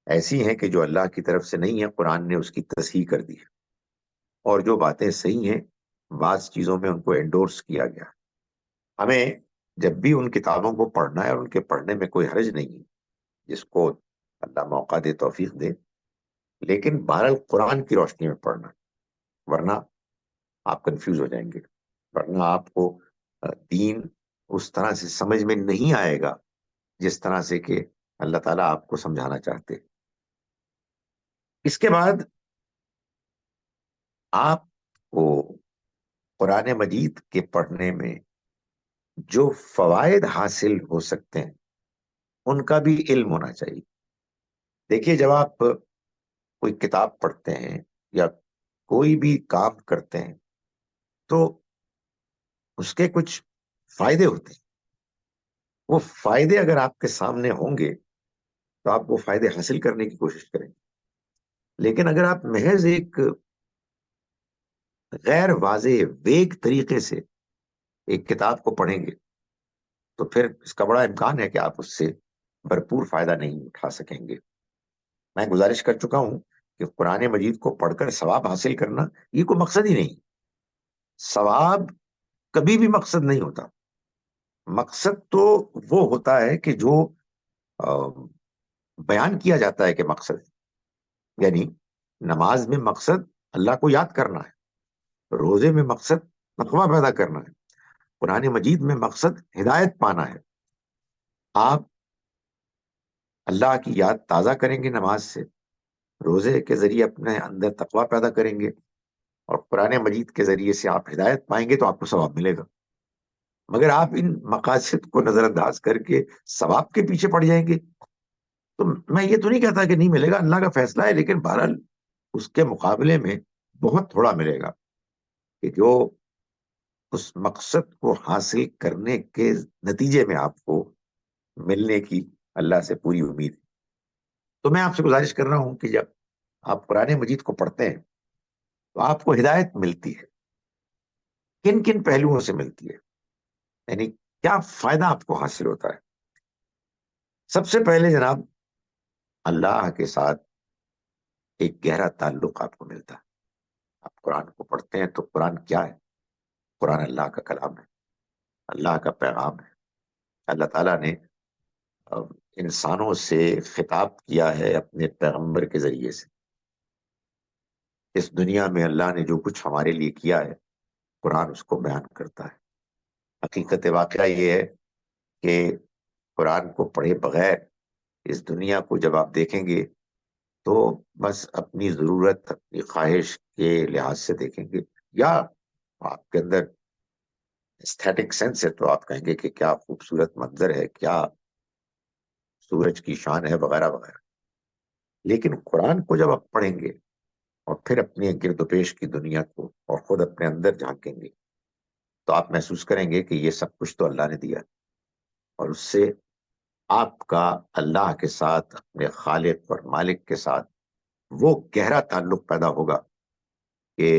ایسی ہیں کہ جو اللہ کی طرف سے نہیں ہیں، قرآن نے اس کی تصحیح کر دی ہے. اور جو باتیں صحیح ہیں، بعض چیزوں میں ان کو انڈورس کیا گیا. ہمیں جب بھی ان کتابوں کو پڑھنا ہے، اور ان کے پڑھنے میں کوئی حرج نہیں ہے، جس کو اللہ موقع دے، توفیق دے، لیکن بہرحال قرآن کی روشنی میں پڑھنا، ورنہ آپ کنفیوز ہو جائیں گے، ورنہ آپ کو دین اس طرح سے سمجھ میں نہیں آئے گا جس طرح سے کہ اللہ تعالیٰ آپ کو سمجھانا چاہتے. اس کے بعد آپ کو قرآن مجید کے پڑھنے میں جو فوائد حاصل ہو سکتے ہیں ان کا بھی علم ہونا چاہیے. دیکھیے، جب آپ کوئی کتاب پڑھتے ہیں یا کوئی بھی کام کرتے ہیں تو اس کے کچھ فائدے ہوتے ہیں. وہ فائدے اگر آپ کے سامنے ہوں گے تو آپ وہ فائدے حاصل کرنے کی کوشش کریں گے. لیکن اگر آپ محض ایک غیر واضح، ویگ طریقے سے ایک کتاب کو پڑھیں گے تو پھر اس کا بڑا امکان ہے کہ آپ اس سے بھرپور فائدہ نہیں اٹھا سکیں گے. میں گزارش کر چکا ہوں کہ قرآن مجید کو پڑھ کر ثواب حاصل کرنا یہ کوئی مقصد ہی نہیں. ثواب کبھی بھی مقصد نہیں ہوتا. مقصد تو وہ ہوتا ہے کہ جو بیان کیا جاتا ہے کہ مقصد ہے. یعنی نماز میں مقصد اللہ کو یاد کرنا ہے، روزے میں مقصد تقویٰ پیدا کرنا ہے، قرآن مجید میں مقصد ہدایت پانا ہے. آپ اللہ کی یاد تازہ کریں گے نماز سے، روزے کے ذریعے اپنے اندر تقویٰ پیدا کریں گے، اور قرآن مجید کے ذریعے سے آپ ہدایت پائیں گے تو آپ کو ثواب ملے گا. مگر آپ ان مقاصد کو نظر انداز کر کے ثواب کے پیچھے پڑ جائیں گے تو میں یہ تو نہیں کہتا کہ نہیں ملے گا، اللہ کا فیصلہ ہے، لیکن بہرحال اس کے مقابلے میں بہت تھوڑا ملے گا کہ جو اس مقصد کو حاصل کرنے کے نتیجے میں آپ کو ملنے کی اللہ سے پوری امید ہے. تو میں آپ سے گزارش کر رہا ہوں کہ جب آپ قرآن مجید کو پڑھتے ہیں تو آپ کو ہدایت ملتی ہے. کن کن پہلوؤں سے ملتی ہے؟ یعنی کیا فائدہ آپ کو حاصل ہوتا ہے؟ سب سے پہلے جناب، اللہ کے ساتھ ایک گہرا تعلق آپ کو ملتا ہے. آپ قرآن کو پڑھتے ہیں تو قرآن کیا ہے؟ قرآن اللہ کا کلام ہے، اللہ کا پیغام ہے. اللہ تعالیٰ نے انسانوں سے خطاب کیا ہے اپنے پیغمبر کے ذریعے سے. اس دنیا میں اللہ نے جو کچھ ہمارے لیے کیا ہے قرآن اس کو بیان کرتا ہے. حقیقت واقعہ یہ ہے کہ قرآن کو پڑھے بغیر اس دنیا کو جب آپ دیکھیں گے تو بس اپنی ضرورت، اپنی خواہش کے لحاظ سے دیکھیں گے، یا آپ کے اندر ایستھیٹک سینس ہے تو آپ کہیں گے کہ کیا خوبصورت منظر ہے، کیا سورج کی شان ہے، وغیرہ وغیرہ. لیکن قرآن کو جب آپ پڑھیں گے اور پھر اپنی گرد و پیش کی دنیا کو اور خود اپنے اندر جھانکیں گے تو آپ محسوس کریں گے کہ یہ سب کچھ تو اللہ نے دیا، اور اس سے آپ کا اللہ کے ساتھ، اپنے خالق اور مالک کے ساتھ وہ گہرا تعلق پیدا ہوگا کہ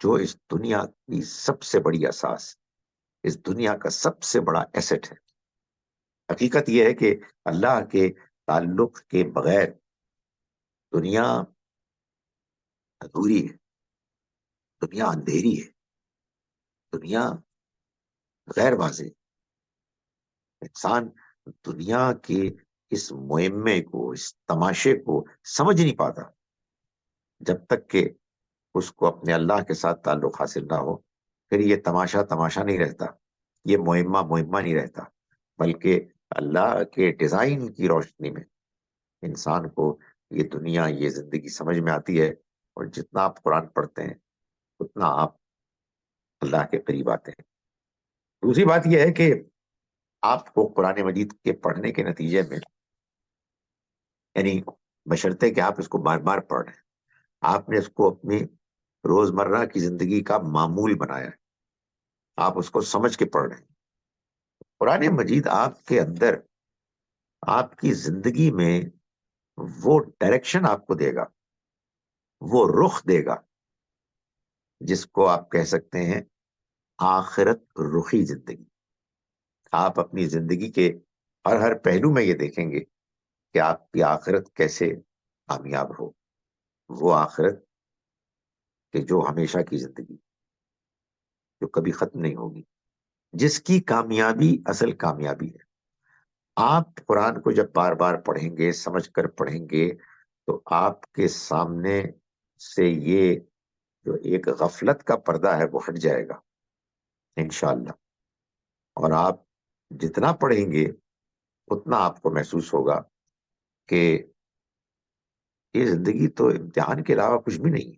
جو اس دنیا کی سب سے بڑی اساس، اس دنیا کا سب سے بڑا ایسٹ ہے. حقیقت یہ ہے کہ اللہ کے تعلق کے بغیر دنیا ادھوری ہے، دنیا اندھیری ہے، دنیا غیر واضح. انسان دنیا کے اس مہمے کو، اس تماشے کو سمجھ نہیں پاتا جب تک کہ اس کو اپنے اللہ کے ساتھ تعلق حاصل نہ ہو. پھر یہ تماشا تماشا نہیں رہتا، یہ مہمہ مہمہ نہیں رہتا، بلکہ اللہ کے ڈیزائن کی روشنی میں انسان کو یہ دنیا، یہ زندگی سمجھ میں آتی ہے. اور جتنا آپ قرآن پڑھتے ہیں اتنا آپ اللہ کے قریب آتے ہیں. دوسری بات یہ ہے کہ آپ کو قرآن مجید کے پڑھنے کے نتیجے میں، یعنی بشرطے کہ آپ اس کو بار بار پڑھ رہے ہیں، آپ نے اس کو اپنی روزمرہ کی زندگی کا معمول بنایا ہے، آپ اس کو سمجھ کے پڑھ رہے ہیں. قرآن مجید آپ کے اندر، آپ کی زندگی میں وہ ڈائریکشن آپ کو دے گا، وہ رخ دے گا جس کو آپ کہہ سکتے ہیں آخرت رخی زندگی. آپ اپنی زندگی کے ہر پہلو میں یہ دیکھیں گے کہ آپ کی آخرت کیسے کامیاب ہو. وہ آخرت کہ جو ہمیشہ کی زندگی، جو کبھی ختم نہیں ہوگی، جس کی کامیابی اصل کامیابی ہے. آپ قرآن کو جب بار بار پڑھیں گے، سمجھ کر پڑھیں گے، تو آپ کے سامنے سے یہ جو ایک غفلت کا پردہ ہے وہ ہٹ جائے گا انشاءاللہ. اور آپ جتنا پڑھیں گے اتنا آپ کو محسوس ہوگا کہ یہ زندگی تو امتحان کے علاوہ کچھ بھی نہیں ہے.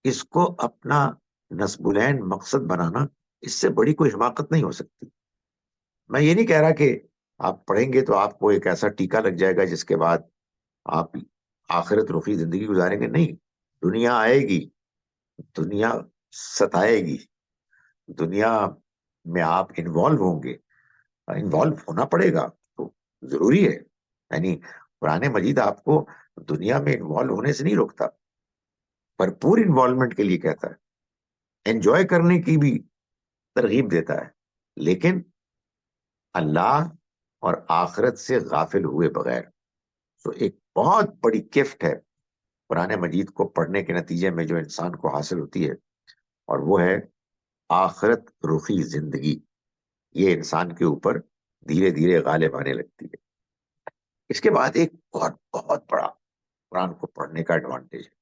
اس کو اپنا نصب العین مقصد بنانا، اس سے بڑی کوئی حماقت نہیں ہو سکتی. میں یہ نہیں کہہ رہا کہ آپ پڑھیں گے تو آپ کو ایک ایسا ٹیکا لگ جائے گا جس کے بعد آپ آخرت رخی زندگی گزاریں گے. نہیں، دنیا آئے گی، دنیا ستائے گی، دنیا میں آپ انوالو ہوں گے، انوالو ہونا پڑے گا تو ضروری ہے. یعنی قرآن مجید آپ کو دنیا میں انوالو ہونے سے نہیں روکتا، بھرپور انوالومنٹ کے لیے کہتا ہے، انجوائے کرنے کی بھی ترغیب دیتا ہے، لیکن اللہ اور آخرت سے غافل ہوئے بغیر. تو ایک بہت بڑی گفٹ ہے قرآن مجید کو پڑھنے کے نتیجے میں جو انسان کو حاصل ہوتی ہے، اور وہ ہے آخرت رخی زندگی. یہ انسان کے اوپر دھیرے دھیرے غالب آنے لگتی ہے. اس کے بعد ایک بہت بہت بڑا قرآن کو پڑھنے کا ایڈوانٹیج ہے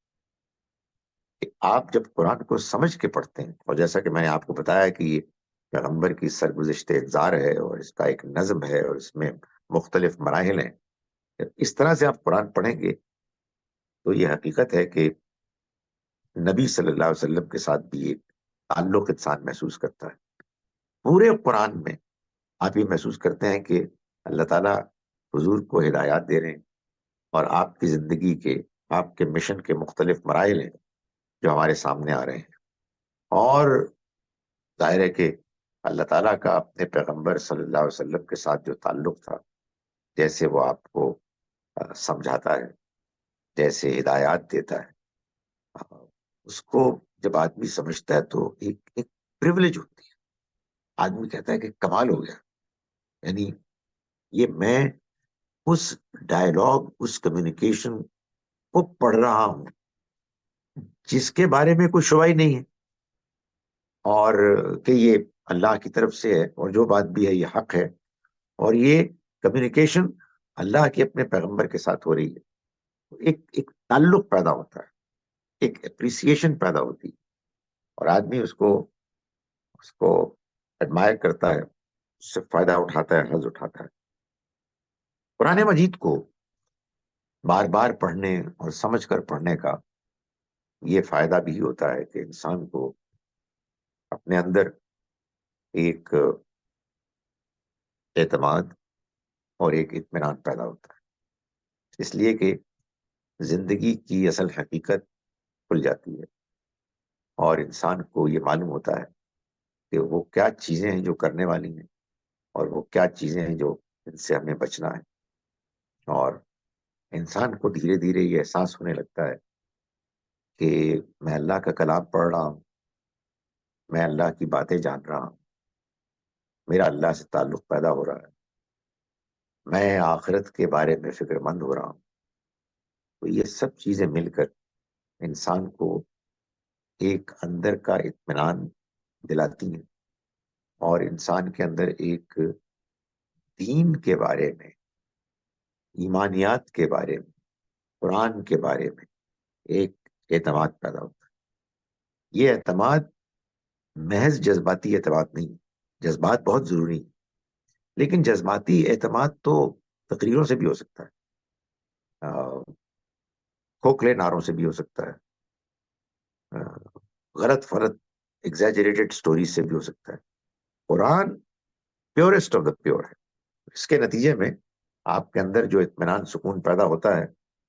کہ آپ جب قرآن کو سمجھ کے پڑھتے ہیں، اور جیسا کہ میں نے آپ کو بتایا کہ یہ پیغمبر کی سرگزشت انذار ہے اور اس کا ایک نظم ہے اور اس میں مختلف مراحل ہیں، اس طرح سے آپ قرآن پڑھیں گے تو یہ حقیقت ہے کہ نبی صلی اللہ علیہ وسلم کے ساتھ بھی ایک تعلق انسان محسوس کرتا ہے. پورے قرآن میں آپ یہ محسوس کرتے ہیں کہ اللہ تعالیٰ حضور کو ہدایات دے رہے ہیں، اور آپ کی زندگی کے، آپ کے مشن کے مختلف مراحل ہیں جو ہمارے سامنے آ رہے ہیں. اور ظاہر ہے کہ اللہ تعالیٰ کا اپنے پیغمبر صلی اللہ علیہ وسلم کے ساتھ جو تعلق تھا، جیسے وہ آپ کو سمجھاتا ہے، جیسے ہدایات دیتا ہے، اس کو جب آدمی سمجھتا ہے تو ایک پریولیج ہوتی ہے. آدمی کہتا ہے کہ کمال ہو گیا. یعنی یہ میں اس ڈائلاگ، اس کمیونیکیشن کو پڑھ رہا ہوں جس کے بارے میں کوئی شبہ ہی نہیں ہے، اور کہ یہ اللہ کی طرف سے ہے، اور جو بات بھی ہے یہ حق ہے، اور یہ کمیونیکیشن اللہ کے اپنے پیغمبر کے ساتھ ہو رہی ہے، ایک تعلق پیدا ہوتا ہے، ایک اپریسیشن پیدا ہوتی ہے، اور آدمی اس کو ایڈمائر کرتا ہے، اس سے فائدہ اٹھاتا ہے، حظ اٹھاتا ہے۔ قرآن مجید کو بار بار پڑھنے اور سمجھ کر پڑھنے کا یہ فائدہ بھی ہوتا ہے کہ انسان کو اپنے اندر ایک اعتماد اور ایک اطمینان پیدا ہوتا ہے، اس لیے کہ زندگی کی اصل حقیقت کھل جاتی ہے، اور انسان کو یہ معلوم ہوتا ہے کہ وہ کیا چیزیں ہیں جو کرنے والی ہیں، اور وہ کیا چیزیں ہیں جو ان سے ہمیں بچنا ہے۔ اور انسان کو دھیرے دھیرے یہ احساس ہونے لگتا ہے کہ میں اللہ کا کلام پڑھ رہا ہوں، میں اللہ کی باتیں جان رہا ہوں، میرا اللہ سے تعلق پیدا ہو رہا ہے، میں آخرت کے بارے میں فکر مند ہو رہا ہوں۔ تو یہ سب چیزیں مل کر انسان کو ایک اندر کا اطمینان دلاتی ہیں، اور انسان کے اندر ایک دین کے بارے میں، ایمانیات کے بارے میں، قرآن کے بارے میں ایک اعتماد پیدا ہوتا ہے۔ یہ اعتماد محض جذباتی اعتماد نہیں ہے، جذبات بہت ضروری ہیں، لیکن جذباتی اعتماد تو تقریروں سے بھی ہو سکتا ہے، کھوکھلے نعروں سے بھی ہو سکتا ہے، غلط فرد ایگزیجریٹڈ سٹوریز سے بھی ہو سکتا ہے۔ قرآن پیورسٹ آف دا پیور ہے، اس کے نتیجے میں آپ کے اندر جو اطمینان سکون پیدا ہوتا ہے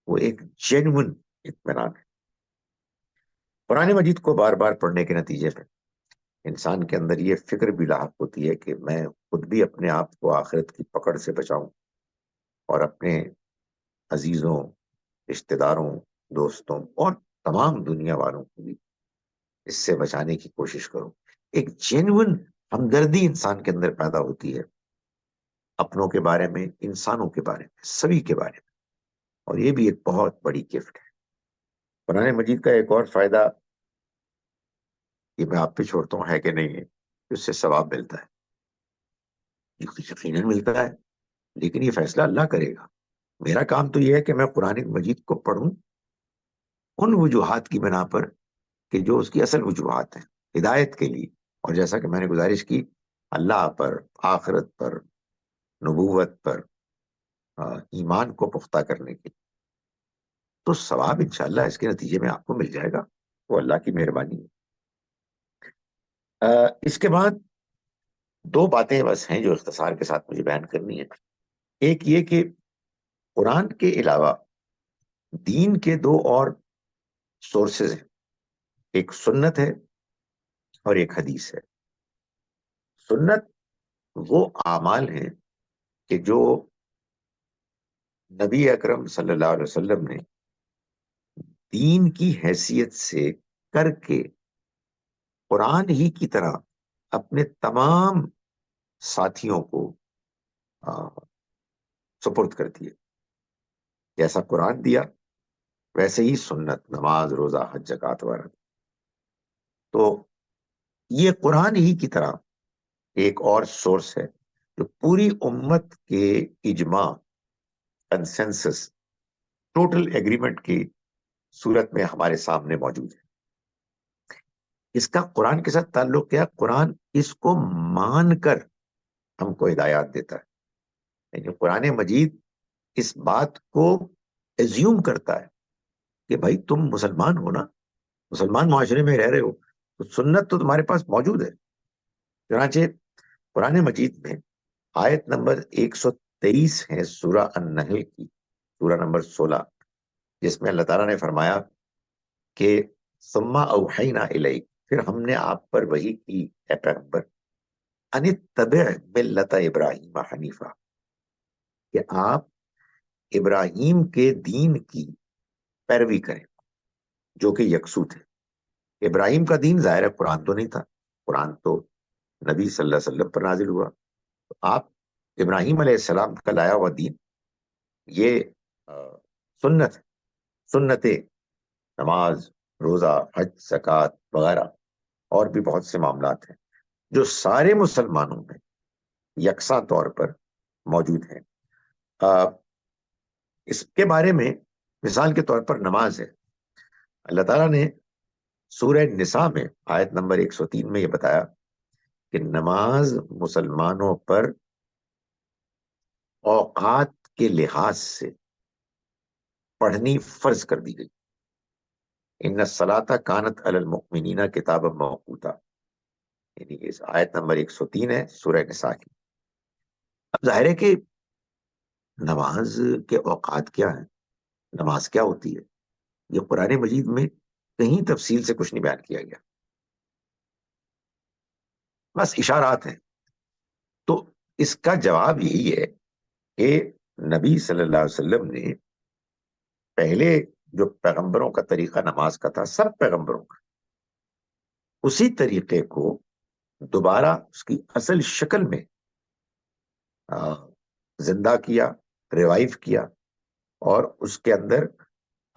وہ ایک جینوئن اطمینان ہے۔ قرآن مجید کو بار بار پڑھنے کے نتیجے میں انسان کے اندر یہ فکر بھی لاحق ہوتی ہے کہ میں خود بھی اپنے آپ کو آخرت کی پکڑ سے بچاؤں، اور اپنے عزیزوں، رشتہ داروں، دوستوں اور تمام دنیا والوں کو بھی اس سے بچانے کی کوشش کروں۔ ایک جینوئن ہمدردی انسان کے اندر پیدا ہوتی ہے، اپنوں کے بارے میں، انسانوں کے بارے میں، سبھی کے بارے میں، اور یہ بھی ایک بہت بڑی گفٹ ہے۔ قرآن مجید کا ایک اور فائدہ یہ میں آپ پہ چھوڑتا ہوں، ہے کہ نہیں ہے، کہ اس سے ثواب ملتا ہے، یقیناً ملتا ہے، لیکن یہ فیصلہ اللہ کرے گا۔ میرا کام تو یہ ہے کہ میں قرآن مجید کو پڑھوں ان وجوہات کی بنا پر کہ جو اس کی اصل وجوہات ہیں ہدایت کے لیے، اور جیسا کہ میں نے گزارش کی، اللہ پر، آخرت پر، نبوت پر، ایمان کو پختہ کرنے کے، تو ثواب انشاءاللہ اس کے نتیجے میں آپ کو مل جائے گا، وہ اللہ کی مہربانی ہے۔ اس کے بعد دو باتیں بس ہیں جو اختصار کے ساتھ مجھے بیان کرنی ہے۔ ایک یہ کہ قرآن کے علاوہ دین کے دو اور سورسز ہیں، ایک سنت ہے اور ایک حدیث ہے۔ سنت وہ اعمال ہیں کہ جو نبی اکرم صلی اللہ علیہ وسلم نے دین کی حیثیت سے کر کے قرآن ہی کی طرح اپنے تمام ساتھیوں کو سپرد کر دیے۔ جیسا قرآن دیا ویسے ہی سنت، نماز، روزہ، حج، زکوٰۃ وغیرہ۔ تو یہ قرآن ہی کی طرح ایک اور سورس ہے جو پوری امت کے اجماع، کنسنسس، ٹوٹل ایگریمنٹ کی صورت میں ہمارے سامنے موجود ہے۔ اس کا قرآن کے ساتھ تعلق کیا؟ قرآن اس کو مان کر ہم کو ہدایات دیتا ہے، یعنی قرآن مجید اس بات کو ایزیوم کرتا ہے کہ بھائی تم مسلمان ہو نا، مسلمان معاشرے میں رہ رہے ہو، تو سنت تو تمہارے پاس موجود ہے۔ چنانچہ قرآن مجید میں آیت نمبر 123 ہے سورہ النحل کی، سورہ نمبر 16، جس میں اللہ تعالیٰ نے فرمایا کہ ثم اوحینا الیک، پھر ہم نے آپ پر وحی کی اے پیغمبر، ان اتبع ملت ابراہیم حنیفہ، کہ آپ ابراہیم کے دین کی پیروی کریں جو کہ یکسو تھے۔ ابراہیم کا دین ظاہر قرآن تو نہیں تھا، قرآن تو نبی صلی اللہ علیہ وسلم پر نازل ہوا، تو آپ ابراہیم علیہ السلام کا لایا ہوا دین یہ سنت ہے، سنتیں، نماز، روزہ، حج، زکوٰۃ وغیرہ اور بھی بہت سے معاملات ہیں جو سارے مسلمانوں میں یکساں طور پر موجود ہیں۔ اس کے بارے میں مثال کے طور پر نماز ہے۔ اللہ تعالیٰ نے سورہ نساء میں آیت نمبر 103 میں یہ بتایا کہ نماز مسلمانوں پر اوقات کے لحاظ سے پڑھنی فرض کر دی گئی۔ ان الصلاۃ کانت علی المؤمنین کتابا موقوتا، یعنی اس آیت نمبر 103 ہے سورہ نساء کی۔ اب ظاہر ہے کہ نماز کے اوقات کیا ہیں، نماز کیا ہوتی ہے، یہ قرآن مجید میں کہیں تفصیل سے کچھ نہیں بیان کیا گیا، بس اشارات ہیں۔ تو اس کا جواب یہی ہے کہ نبی صلی اللہ علیہ وسلم نے پہلے جو پیغمبروں کا طریقہ نماز کا تھا، سب پیغمبروں کا، اسی طریقے کو دوبارہ اس کی اصل شکل میں زندہ کیا، ریوائیو کیا، اور اس کے اندر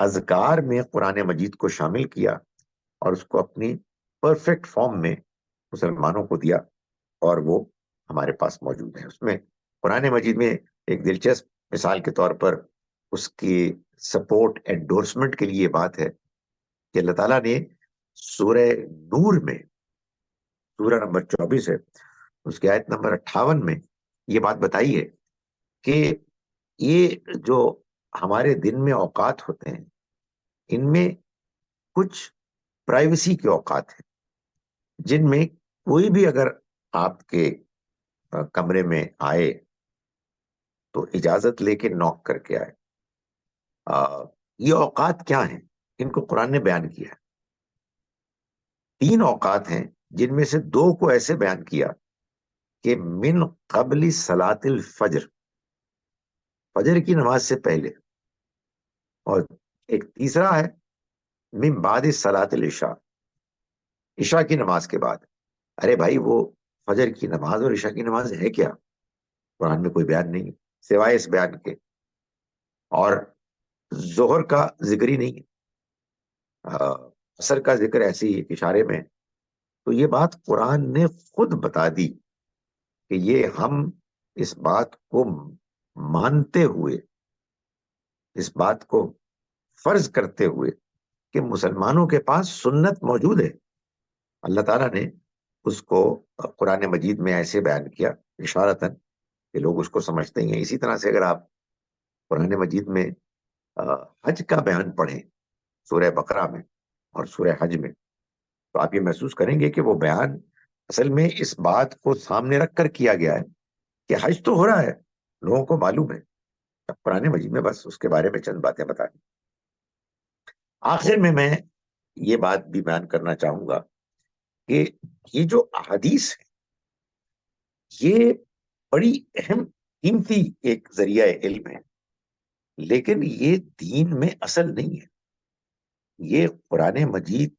اذکار میں قرآن مجید کو شامل کیا اور اس کو اپنی پرفیکٹ فارم میں مسلمانوں کو دیا، اور وہ ہمارے پاس موجود ہے۔ اس میں قرآن مجید میں ایک دلچسپ مثال کے طور پر اس کی سپورٹ انڈورسمنٹ کے لیے بات ہے کہ اللہ تعالیٰ نے سورہ نور میں، سورہ نمبر 24 ہے، اس کی آیت نمبر 58 میں یہ بات بتائی ہے کہ یہ جو ہمارے دن میں اوقات ہوتے ہیں، ان میں کچھ پرائیویسی کے اوقات ہیں جن میں کوئی بھی اگر آپ کے کمرے میں آئے تو اجازت لے کے نوک کر کے آئے۔ یہ اوقات کیا ہیں، ان کو قرآن نے بیان کیا ہے۔ 3 اوقات ہیں جن میں سے 2 کو ایسے بیان کیا کہ من قبل صلاۃ الفجر، فجر کی نماز سے پہلے، اور ایک تیسرا ہے من بعد صلاۃ العشاء، عشاء کی نماز کے بعد۔ ارے بھائی، وہ فجر کی نماز اور عشاء کی نماز ہے کیا؟ قرآن میں کوئی بیان نہیں سوائے اس بیان کے، اور ظہر کا ذکر ہی نہیں، عصر کا ذکر ایسے ہی ایک اشارے میں۔ تو یہ بات قرآن نے خود بتا دی کہ یہ ہم اس بات کو مانتے ہوئے، اس بات کو فرض کرتے ہوئے کہ مسلمانوں کے پاس سنت موجود ہے، اللہ تعالیٰ نے اس کو قرآن مجید میں ایسے بیان کیا اشارتاً کہ لوگ اس کو سمجھتے ہی ہیں۔ اسی طرح سے اگر آپ قرآن مجید میں حج کا بیان پڑھیں سورہ بقرہ میں اور سورہ حج میں، تو آپ یہ محسوس کریں گے کہ وہ بیان اصل میں اس بات کو سامنے رکھ کر کیا گیا ہے کہ حج تو ہو رہا ہے، لوگوں کو معلوم ہے، اب قرآن مجید میں بس اس کے بارے میں چند باتیں بتا دیں۔ آخر میں یہ بات بھی بیان کرنا چاہوں گا کہ یہ جو احادیث ہے یہ بڑی اہم قیمتی ایک ذریعہ علم ہے، لیکن یہ دین میں اصل نہیں ہے، یہ قرآن مجید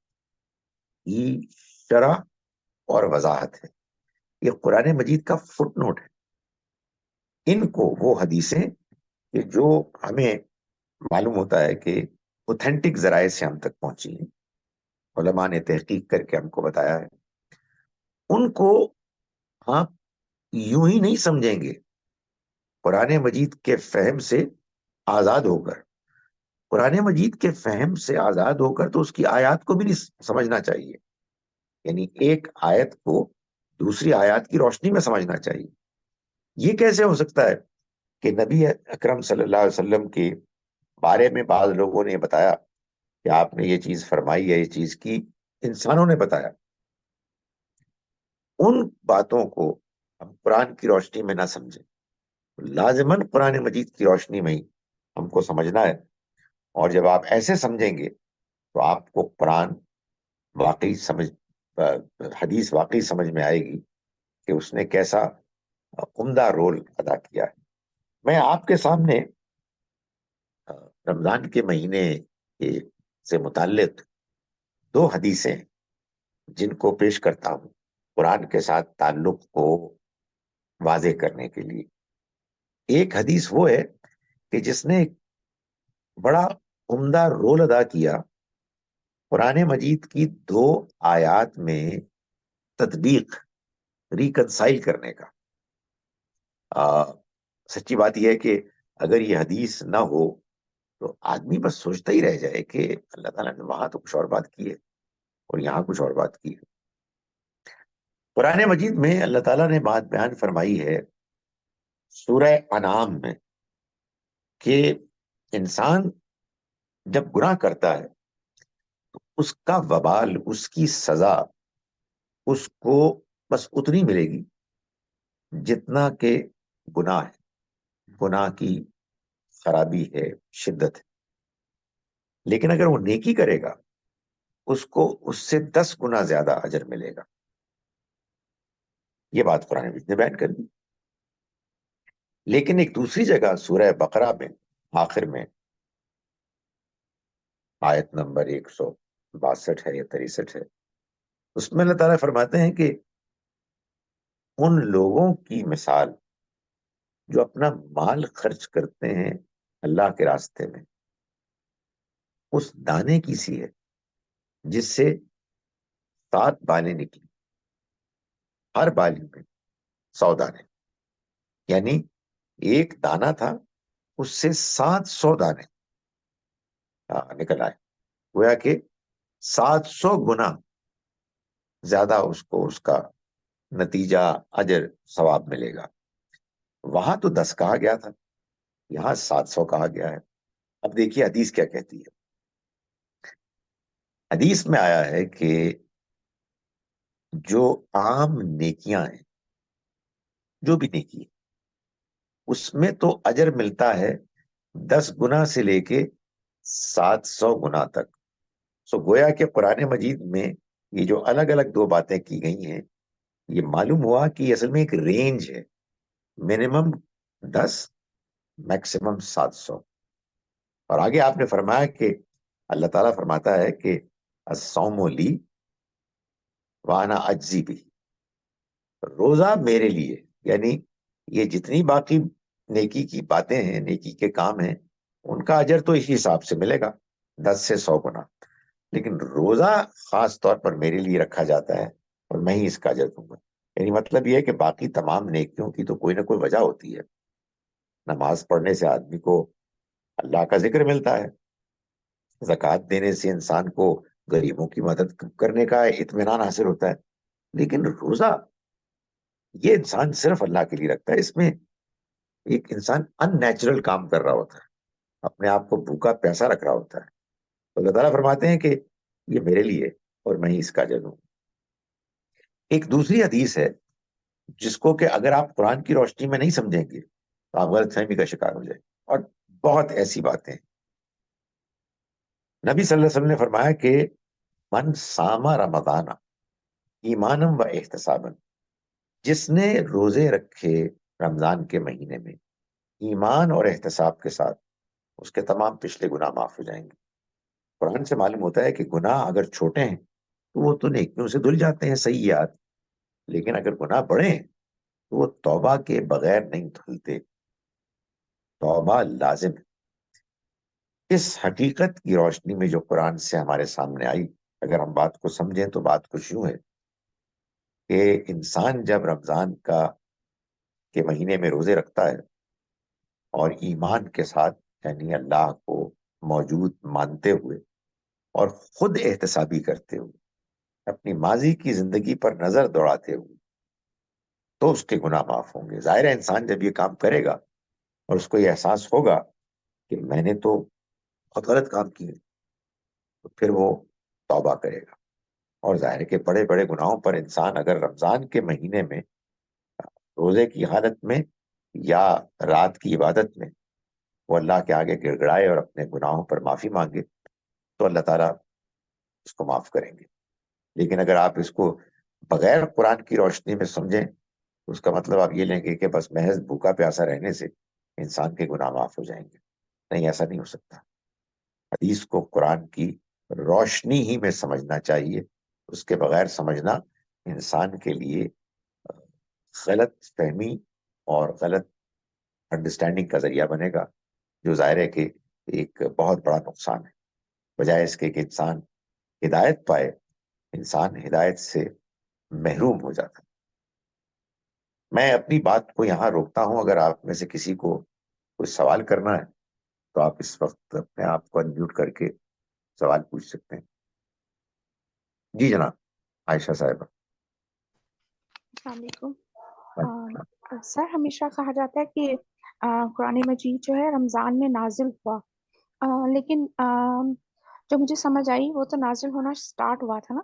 کی شرح اور وضاحت ہے، یہ قرآن مجید کا فٹ نوٹ ہے۔ ان کو وہ حدیثیں کہ جو ہمیں معلوم ہوتا ہے کہ اوتھینٹک ذرائع سے ہم تک پہنچی ہیں، علماء نے تحقیق کر کے ہم کو بتایا ہے، ان کو آپ یوں ہی نہیں سمجھیں گے قرآن مجید کے فہم سے آزاد ہو کر۔ قرآن مجید کے فہم سے آزاد ہو کر تو اس کی آیات کو بھی نہیں سمجھنا چاہیے، یعنی ایک آیت کو دوسری آیات کی روشنی میں سمجھنا چاہیے۔ یہ کیسے ہو سکتا ہے کہ نبی اکرم صلی اللہ علیہ وسلم کے بارے میں بعض لوگوں نے بتایا کہ آپ نے یہ چیز فرمائی ہے، یہ چیز کی، انسانوں نے بتایا، ان باتوں کو ہم قرآن کی روشنی میں نہ سمجھیں، لازماً قرآن مجید کی روشنی میں ہی ہم کو سمجھنا ہے۔ اور جب آپ ایسے سمجھیں گے تو آپ کو قرآن واقعی سمجھ، حدیث واقعی سمجھ میں آئے گی کہ اس نے کیسا عمدہ رول ادا کیا ہے۔ میں آپ کے سامنے رمضان کے مہینے سے متعلق 2 حدیثیں جن کو پیش کرتا ہوں قرآن کے ساتھ تعلق کو واضح کرنے کے لیے۔ ایک حدیث وہ ہے کہ جس نے بڑا عمدہ رول ادا کیا قرآن مجید کی 2 آیات میں تطبیق، ریکنسائل کرنے کا۔ سچی بات یہ ہے کہ اگر یہ حدیث نہ ہو تو آدمی بس سوچتا ہی رہ جائے کہ اللہ تعالیٰ نے وہاں تو کچھ اور بات کی ہے اور یہاں کچھ اور بات کی ہے۔ قرآن مجید میں اللہ تعالیٰ نے بات بیان فرمائی ہے سورہ انعام میں کہ انسان جب گناہ کرتا ہے تو اس کا وبال، اس کی سزا اس کو بس اتنی ملے گی جتنا کہ گناہ ہے، گناہ کی خرابی ہے، شدت ہے۔ لیکن اگر وہ نیکی کرے گا اس کو اس سے 10 گنا زیادہ اجر ملے گا۔ یہ بات قرآن مجید نے بیان کر دی۔ لیکن ایک دوسری جگہ سورہ بقرہ میں آخر میں آیت نمبر 162 ہے یا 63 ہے، اس میں اللہ تعالیٰ فرماتے ہیں کہ ان لوگوں کی مثال جو اپنا مال خرچ کرتے ہیں اللہ کے راستے میں اس دانے کی سی ہے جس سے 7 بالیں نکلی، ہر بالی میں 100 دانے، یعنی ایک دانہ تھا اس سے 700 دانے نکل آئے، گویا کہ 700 گنا زیادہ اس کو اس کا نتیجہ، اجر، ثواب ملے گا۔ وہاں تو 10 کہا گیا تھا، یہاں 700 کہا گیا ہے۔ اب دیکھیے حدیث کیا کہتی ہے۔ حدیث میں آیا ہے کہ جو عام نیکیاں ہیں، جو بھی نیکی ہے اس میں تو اجر ملتا ہے 10 گنا سے لے کے 700 گنا تک۔ سو گویا کہ قرآن مجید میں یہ جو الگ الگ 2 باتیں کی گئی ہیں، یہ معلوم ہوا کہ اصل میں ایک رینج ہے، منیمم 10، میکسیمم 700۔ اور آگے آپ نے فرمایا کہ اللہ تعالیٰ فرماتا ہے کہ الصوم لی وانا اجزی بھی، روزہ میرے لیے، یعنی یہ جتنی باقی نیکی کی باتیں ہیں، نیکی کے کام ہیں، ان کا اجر تو اسی حساب سے ملے گا، 10 سے 100 گنا۔ لیکن روزہ خاص طور پر میرے لیے رکھا جاتا ہے اور میں ہی اس کا اجر دوں گا۔ یعنی مطلب یہ ہے کہ باقی تمام نیکیوں کی تو کوئی نہ کوئی وجہ ہوتی ہے۔ نماز پڑھنے سے آدمی کو اللہ کا ذکر ملتا ہے، زکوٰۃ دینے سے انسان کو غریبوں کی مدد کرنے کا اطمینان حاصل ہوتا ہے۔ لیکن روزہ یہ انسان صرف اللہ کے لیے رکھتا ہے، اس میں ایک انسان ان نیچرل کام کر رہا ہوتا ہے، اپنے آپ کو بھوکا پیاسا رکھ رہا ہوتا ہے۔ تو اللہ تعالیٰ فرماتے ہیں کہ یہ میرے لیے اور میں ہی اس کا اجر دوں۔ ایک دوسری حدیث ہے جس کو کہ اگر آپ قرآن کی روشنی میں نہیں سمجھیں گے تو آپ غلط فہمی کا شکار ہو جائیں، اور بہت ایسی باتیں ہیں۔ نبی صلی اللہ علیہ وسلم نے فرمایا کہ من ساما رمضان ایمانم و احتسابن، جس نے روزے رکھے رمضان کے مہینے میں ایمان اور احتساب کے ساتھ، اس کے تمام پچھلے گناہ معاف ہو جائیں گے۔ قرآن سے معلوم ہوتا ہے کہ گناہ اگر چھوٹے ہیں تو وہ تو نیکیوں سے دھل جاتے ہیں، سیئات، لیکن اگر گناہ بڑے ہیں تو وہ توبہ کے بغیر نہیں دھلتے، توبہ لازم ہے۔ اس حقیقت کی روشنی میں جو قرآن سے ہمارے سامنے آئی، اگر ہم بات کو سمجھیں تو بات کچھ یوں ہے کہ انسان جب رمضان کے مہینے میں روزے رکھتا ہے اور ایمان کے ساتھ، یعنی اللہ کو موجود مانتے ہوئے اور خود احتسابی کرتے ہوئے، اپنی ماضی کی زندگی پر نظر دوڑاتے ہوئے، تو اس کے گناہ معاف ہوں گے۔ ظاہر ہے انسان جب یہ کام کرے گا اور اس کو یہ احساس ہوگا کہ میں نے تو بہت غلط کام کیے، تو پھر وہ توبہ کرے گا۔ اور ظاہر ہے کہ بڑے بڑے گناہوں پر انسان اگر رمضان کے مہینے میں روزے کی حالت میں یا رات کی عبادت میں وہ اللہ کے آگے گڑ گڑائے اور اپنے گناہوں پر معافی مانگے تو اللہ تعالیٰ اس کو معاف کریں گے۔ لیکن اگر آپ اس کو بغیر قرآن کی روشنی میں سمجھیں تو اس کا مطلب آپ یہ لیں گے کہ بس محض بھوکا پیاسا رہنے سے انسان کے گناہ معاف ہو جائیں گے۔ نہیں، ایسا نہیں ہو سکتا۔ حدیث کو قرآن کی روشنی ہی میں سمجھنا چاہیے، اس کے بغیر سمجھنا انسان کے لیے غلط فہمی اور غلط انڈرسٹینڈنگ کا ذریعہ بنے گا، جو ظاہر ہے کہ ایک بہت بڑا نقصان ہے. بجائے اس کے کہ انسان ہدایت پائے، انسان ہدایت سے محروم ہو جاتا ہے. میں اپنی بات کو یہاں روکتا ہوں. اگر آپ میں سے کسی کو کوئی سوال کرنا ہے تو آپ اس وقت اپنے آپ کو انمیوٹ کر کے سوال پوچھ سکتے ہیں. جی جناب عائشہ صاحبہ. السلام علیکم سر. ہمیشہ کہا جاتا ہے کہ قرآن مجید جو ہے رمضان میں نازل ہوا، لیکن جو مجھے سمجھ آئی وہ تو نازل ہونا سٹارٹ ہوا تھا نا،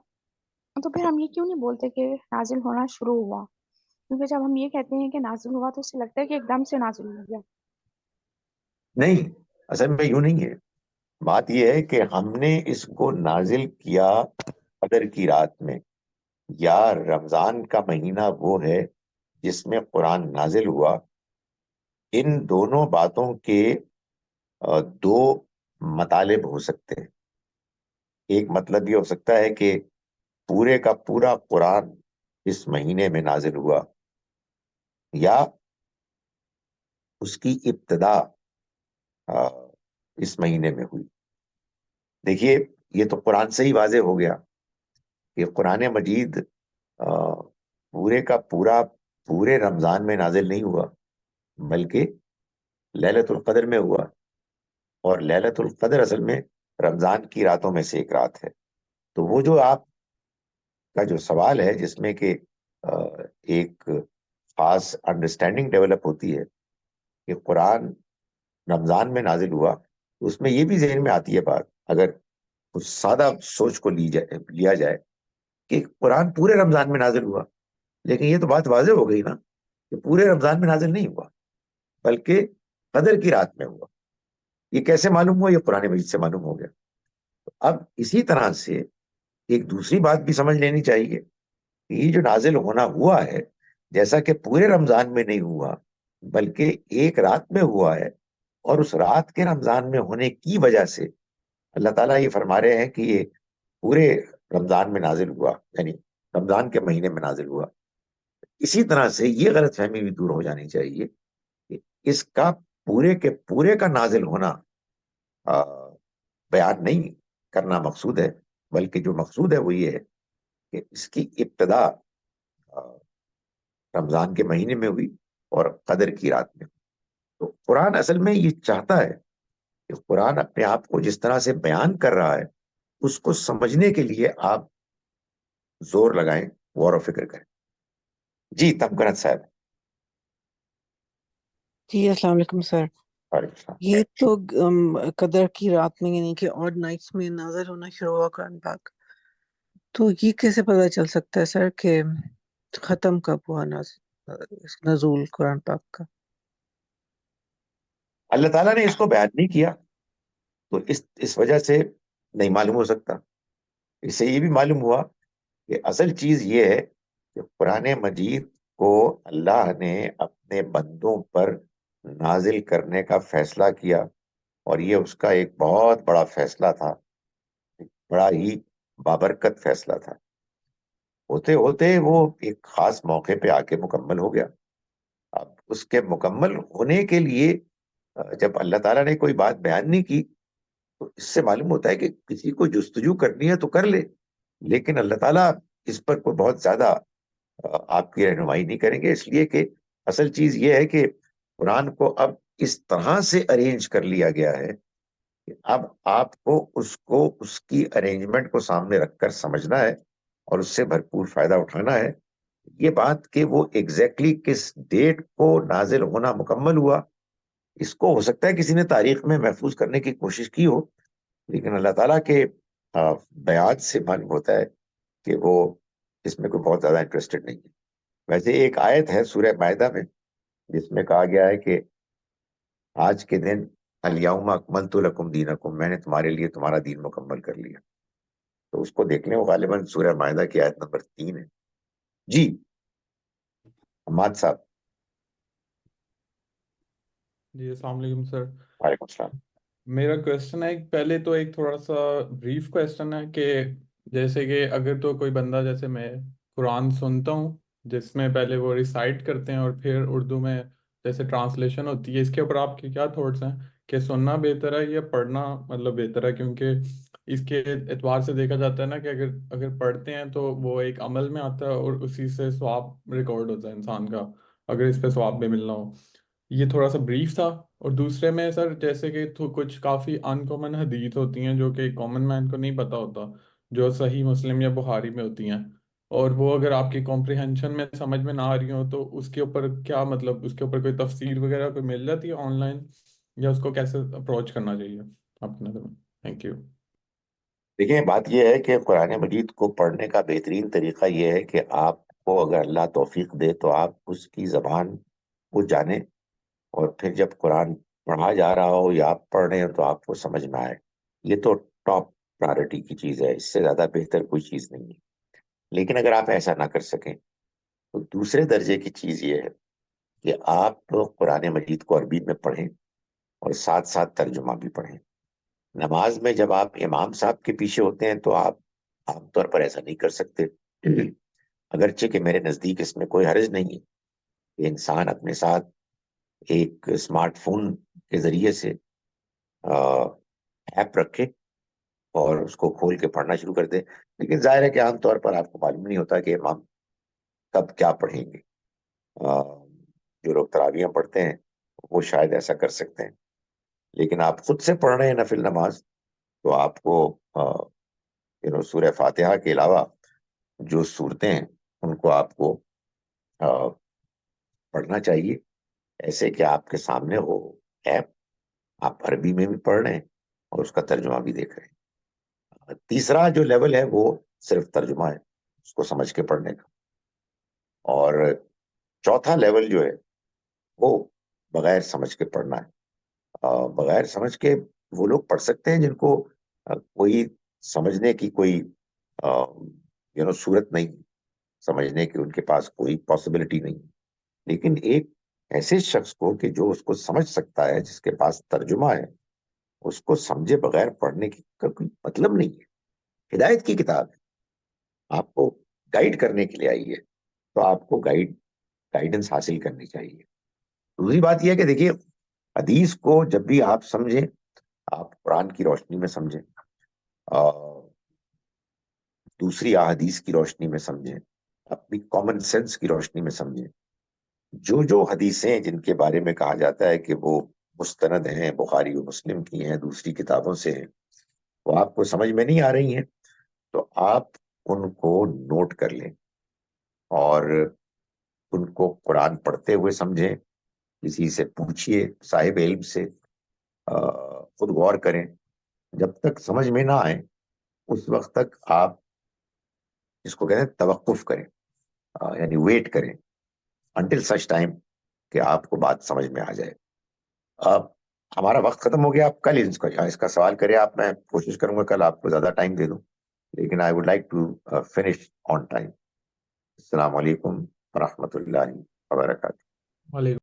تو پھر ہم یہ کیوں نہیں بولتے کہ نازل ہونا شروع ہوا؟ کیونکہ جب ہم یہ کہتے ہیں کہ نازل ہوا تو اسے لگتا ہے کہ ایک دم سے نازل ہو گیا. نہیں، اصل میں یوں نہیں ہے. بات یہ ہے کہ ہم نے اس کو نازل کیا قدر کی رات میں، یا رمضان کا مہینہ وہ ہے جس میں قرآن نازل ہوا. ان دونوں باتوں کے دو مطالب ہو سکتے ہیں. ایک مطلب یہ ہو سکتا ہے کہ پورے کا پورا قرآن اس مہینے میں نازل ہوا، یا اس کی ابتدا اس مہینے میں ہوئی. دیکھیے یہ تو قرآن سے ہی واضح ہو گیا کہ قرآن مجید پورے کا پورا پورے رمضان میں نازل نہیں ہوا، بلکہ لیلۃ القدر میں ہوا. اور لیلۃ القدر اصل میں رمضان کی راتوں میں سے ایک رات ہے. تو وہ جو آپ کا جو سوال ہے جس میں کہ ایک خاص انڈرسٹینڈنگ ڈیولپ ہوتی ہے کہ قرآن رمضان میں نازل ہوا، تو اس میں یہ بھی ذہن میں آتی ہے بات، اگر کچھ سادہ سوچ کو لیا جائے کہ قرآن پورے رمضان میں نازل ہوا، لیکن یہ تو بات واضح ہو گئی نا کہ پورے رمضان میں نازل نہیں ہوا بلکہ قدر کی رات میں ہوا. یہ کیسے معلوم ہوا؟ یہ قرآن مجید سے معلوم ہو گیا. اب اسی طرح سے ایک دوسری بات بھی سمجھ لینی چاہیے کہ یہ جو نازل ہونا ہوا ہے، جیسا کہ پورے رمضان میں نہیں ہوا بلکہ ایک رات میں ہوا ہے، اور اس رات کے رمضان میں ہونے کی وجہ سے اللہ تعالیٰ یہ فرما رہے ہیں کہ یہ پورے رمضان میں نازل ہوا، یعنی رمضان کے مہینے میں نازل ہوا. اسی طرح سے یہ غلط فہمی بھی دور ہو جانی چاہیے کہ اس کا پورے کے پورے کا نازل ہونا بیان نہیں کرنا مقصود ہے، بلکہ جو مقصود ہے وہ یہ ہے کہ اس کی ابتدا رمضان کے مہینے میں ہوئی اور قدر کی رات میں. تو قرآن اصل میں یہ چاہتا ہے کہ قرآن اپنے آپ کو جس طرح سے بیان کر رہا ہے اس کو سمجھنے کے لیے آپ زور لگائیں، غور و فکر کریں. جی تمکنت صاحب. جی السلام علیکم سر. وعلیکم السلام. یہ تو قدر کی رات میں یعنی کہ آڈ نائٹس میں نازل ہونا شروع ہوا قرآن پاک، تو یہ کیسے پتہ چل سکتا ہے سر کہ ختم کب ہوا نزول قرآن پاک کا؟ اللہ تعالیٰ نے اس کو بیان نہیں کیا تو اس وجہ سے نہیں معلوم ہو سکتا. اس سے یہ بھی معلوم ہوا کہ اصل چیز یہ ہے کہ قرآن مجید کو اللہ نے اپنے بندوں پر نازل کرنے کا فیصلہ کیا، اور یہ اس کا ایک بہت بڑا فیصلہ تھا، بڑا ہی بابرکت فیصلہ تھا. ہوتے ہوتے وہ ایک خاص موقع پہ آ کے مکمل ہو گیا. اب اس کے مکمل ہونے کے لیے جب اللہ تعالیٰ نے کوئی بات بیان نہیں کی تو اس سے معلوم ہوتا ہے کہ کسی کو جستجو کرنی ہے تو کر لے، لیکن اللہ تعالیٰ اس پر کوئی بہت زیادہ آپ کی رہنمائی نہیں کریں گے، اس لیے کہ اصل چیز یہ ہے کہ قرآن کو اب اس طرح سے ارینج کر لیا گیا ہے کہ اب آپ کو اس کی ارینجمنٹ کو سامنے رکھ کر سمجھنا ہے اور اس سے بھرپور فائدہ اٹھانا ہے. یہ بات کہ وہ ایگزیکٹلی کس ڈیٹ کو نازل ہونا مکمل ہوا، اس کو ہو سکتا ہے کسی نے تاریخ میں محفوظ کرنے کی کوشش کی ہو، لیکن اللہ تعالیٰ کے بیان سے معلوم ہوتا ہے کہ وہ اس میں کوئی بہت زیادہ انٹرسٹڈ نہیں ہے. ویسے ایک آیت ہے سورہ مائدہ میں جس میں کہا گیا ہے کہ آج کے دن الیوم اکملت لکم دینکم، میں نے تمہارے لیے تمہارا دین مکمل کر لیا. تو اس کو دیکھ لیں، وہ غالباً سورہ مائدہ کی آیت نمبر 3 ہے. جی حماد صاحب. جی السلام علیکم سر. وعلیکم السلام. میرا کویسچن ہے پہلے تو ایک تھوڑا سا بریف کویسچن ہے کہ جیسے کہ اگر تو کوئی بندہ جیسے میں قرآن سنتا ہوں جس میں پہلے وہ ریسائٹ کرتے ہیں اور پھر اردو میں جیسے ٹرانسلیشن ہوتی ہے، اس کے اوپر آپ کے کیا تھاٹس ہیں کہ سننا بہتر ہے یا پڑھنا مطلب بہتر ہے؟ کیونکہ اس کے اعتبار سے دیکھا جاتا ہے نا کہ اگر پڑھتے ہیں تو وہ ایک عمل میں آتا ہے اور اسی سے ثواب ریکارڈ ہوتا ہے انسان کا، اگر اس پہ ثواب بھی ملنا ہو۔ یہ تھوڑا سا بریف تھا۔ اور دوسرے میں سر جیسے کہ کچھ کافی ان کامن حدیث ہوتی ہیں جو کہ کامن مین کو نہیں پتہ ہوتا، جو صحیح مسلم یا بخاری میں ہوتی ہیں، اور وہ اگر آپ کی کمپریہنشن میں سمجھ میں نہ آ رہی ہوں تو اس کے اوپر کیا مطلب اس کے اوپر کوئی تفسیر وغیرہ کوئی مل جاتی ہے آن لائن، یا اس کو کیسے اپروچ کرنا چاہیے آپ کی نظر میں؟ Thank you. دیکھیں، بات یہ ہے کہ قرآن مجید کو پڑھنے کا بہترین طریقہ یہ ہے کہ آپ کو اگر اللہ توفیق دے تو آپ اس کی زبان کو جانیں، اور پھر جب قرآن پڑھا جا رہا ہو یا آپ پڑھ رہے ہیں تو آپ کو سمجھ میں آئے۔ یہ تو ٹاپ پرائرٹی کی چیز ہے، اس سے زیادہ بہتر کوئی چیز نہیں ہے۔ لیکن اگر آپ ایسا نہ کر سکیں تو دوسرے درجے کی چیز یہ ہے کہ آپ قرآن مجید کو عربی میں پڑھیں اور ساتھ ساتھ ترجمہ بھی پڑھیں۔ نماز میں جب آپ امام صاحب کے پیچھے ہوتے ہیں تو آپ عام طور پر ایسا نہیں کر سکتے، اگرچہ کہ میرے نزدیک اس میں کوئی حرج نہیں ہے کہ انسان اپنے ساتھ ایک اسمارٹ فون کے ذریعے سے ایپ رکھے اور اس کو کھول کے پڑھنا شروع کر دے، لیکن ظاہر ہے کہ عام طور پر آپ کو معلوم نہیں ہوتا کہ امام کب کیا پڑھیں گے۔ جو لوگ تراویحیں پڑھتے ہیں وہ شاید ایسا کر سکتے ہیں، لیکن آپ خود سے پڑھ رہے ہیں نفل نماز تو آپ کو سورہ فاتحہ کے علاوہ جو صورتیں ہیں ان کو آپ کو پڑھنا چاہیے، ایسے کہ آپ کے سامنے ہو ایپ، آپ عربی میں بھی پڑھ رہے ہیں اور اس کا ترجمہ بھی دیکھ رہے ہیں۔ تیسرا جو لیول ہے وہ صرف ترجمہ ہے، اس کو سمجھ کے پڑھنے کا، اور چوتھا لیول جو ہے وہ بغیر سمجھ کے پڑھنا ہے۔ بغیر سمجھ کے وہ لوگ پڑھ سکتے ہیں جن کو کوئی سمجھنے کی کوئی صورت نہیں، سمجھنے کی ان کے پاس کوئی پاسبلٹی نہیں، لیکن ایک ایسے شخص کو کہ جو اس کو سمجھ سکتا ہے، جس کے پاس ترجمہ ہے، اس کو سمجھے بغیر پڑھنے کی کا کوئی مطلب نہیں ہے۔ ہدایت کی کتاب ہے، آپ کو گائیڈ کرنے کے لیے آئی ہے، تو آپ کو گائیڈنس حاصل کرنی چاہیے۔ دوسری بات یہ ہے کہ دیکھیے، حدیث کو جب بھی آپ سمجھیں، آپ قرآن کی روشنی میں سمجھیں، دوسری احادیث کی روشنی میں سمجھیں، اپنی کامن سینس کی روشنی میں سمجھیں۔ جو حدیثیں جن کے بارے میں کہا جاتا ہے کہ وہ مستند ہیں، بخاری و مسلم کی ہیں، دوسری کتابوں سے ہیں، وہ آپ کو سمجھ میں نہیں آ رہی ہیں تو آپ ان کو نوٹ کر لیں اور ان کو قرآن پڑھتے ہوئے سمجھیں، کسی سے پوچھئے، صاحب علم سے، خود غور کریں۔ جب تک سمجھ میں نہ آئے اس وقت تک آپ اس کو کہتے ہیں توقف کریں، یعنی ویٹ کریں until such time کہ آپ کو بات سمجھ میں آ جائے۔ اب ہمارا وقت ختم ہو گیا، آپ کل اس کا سوال کریں آپ، میں کوشش کروں گا کل آپ کو زیادہ ٹائم دے دوں، لیکن I would like to finish on time۔ السلام علیکم ورحمۃ اللہ وبرکاتہ۔ وعلیکم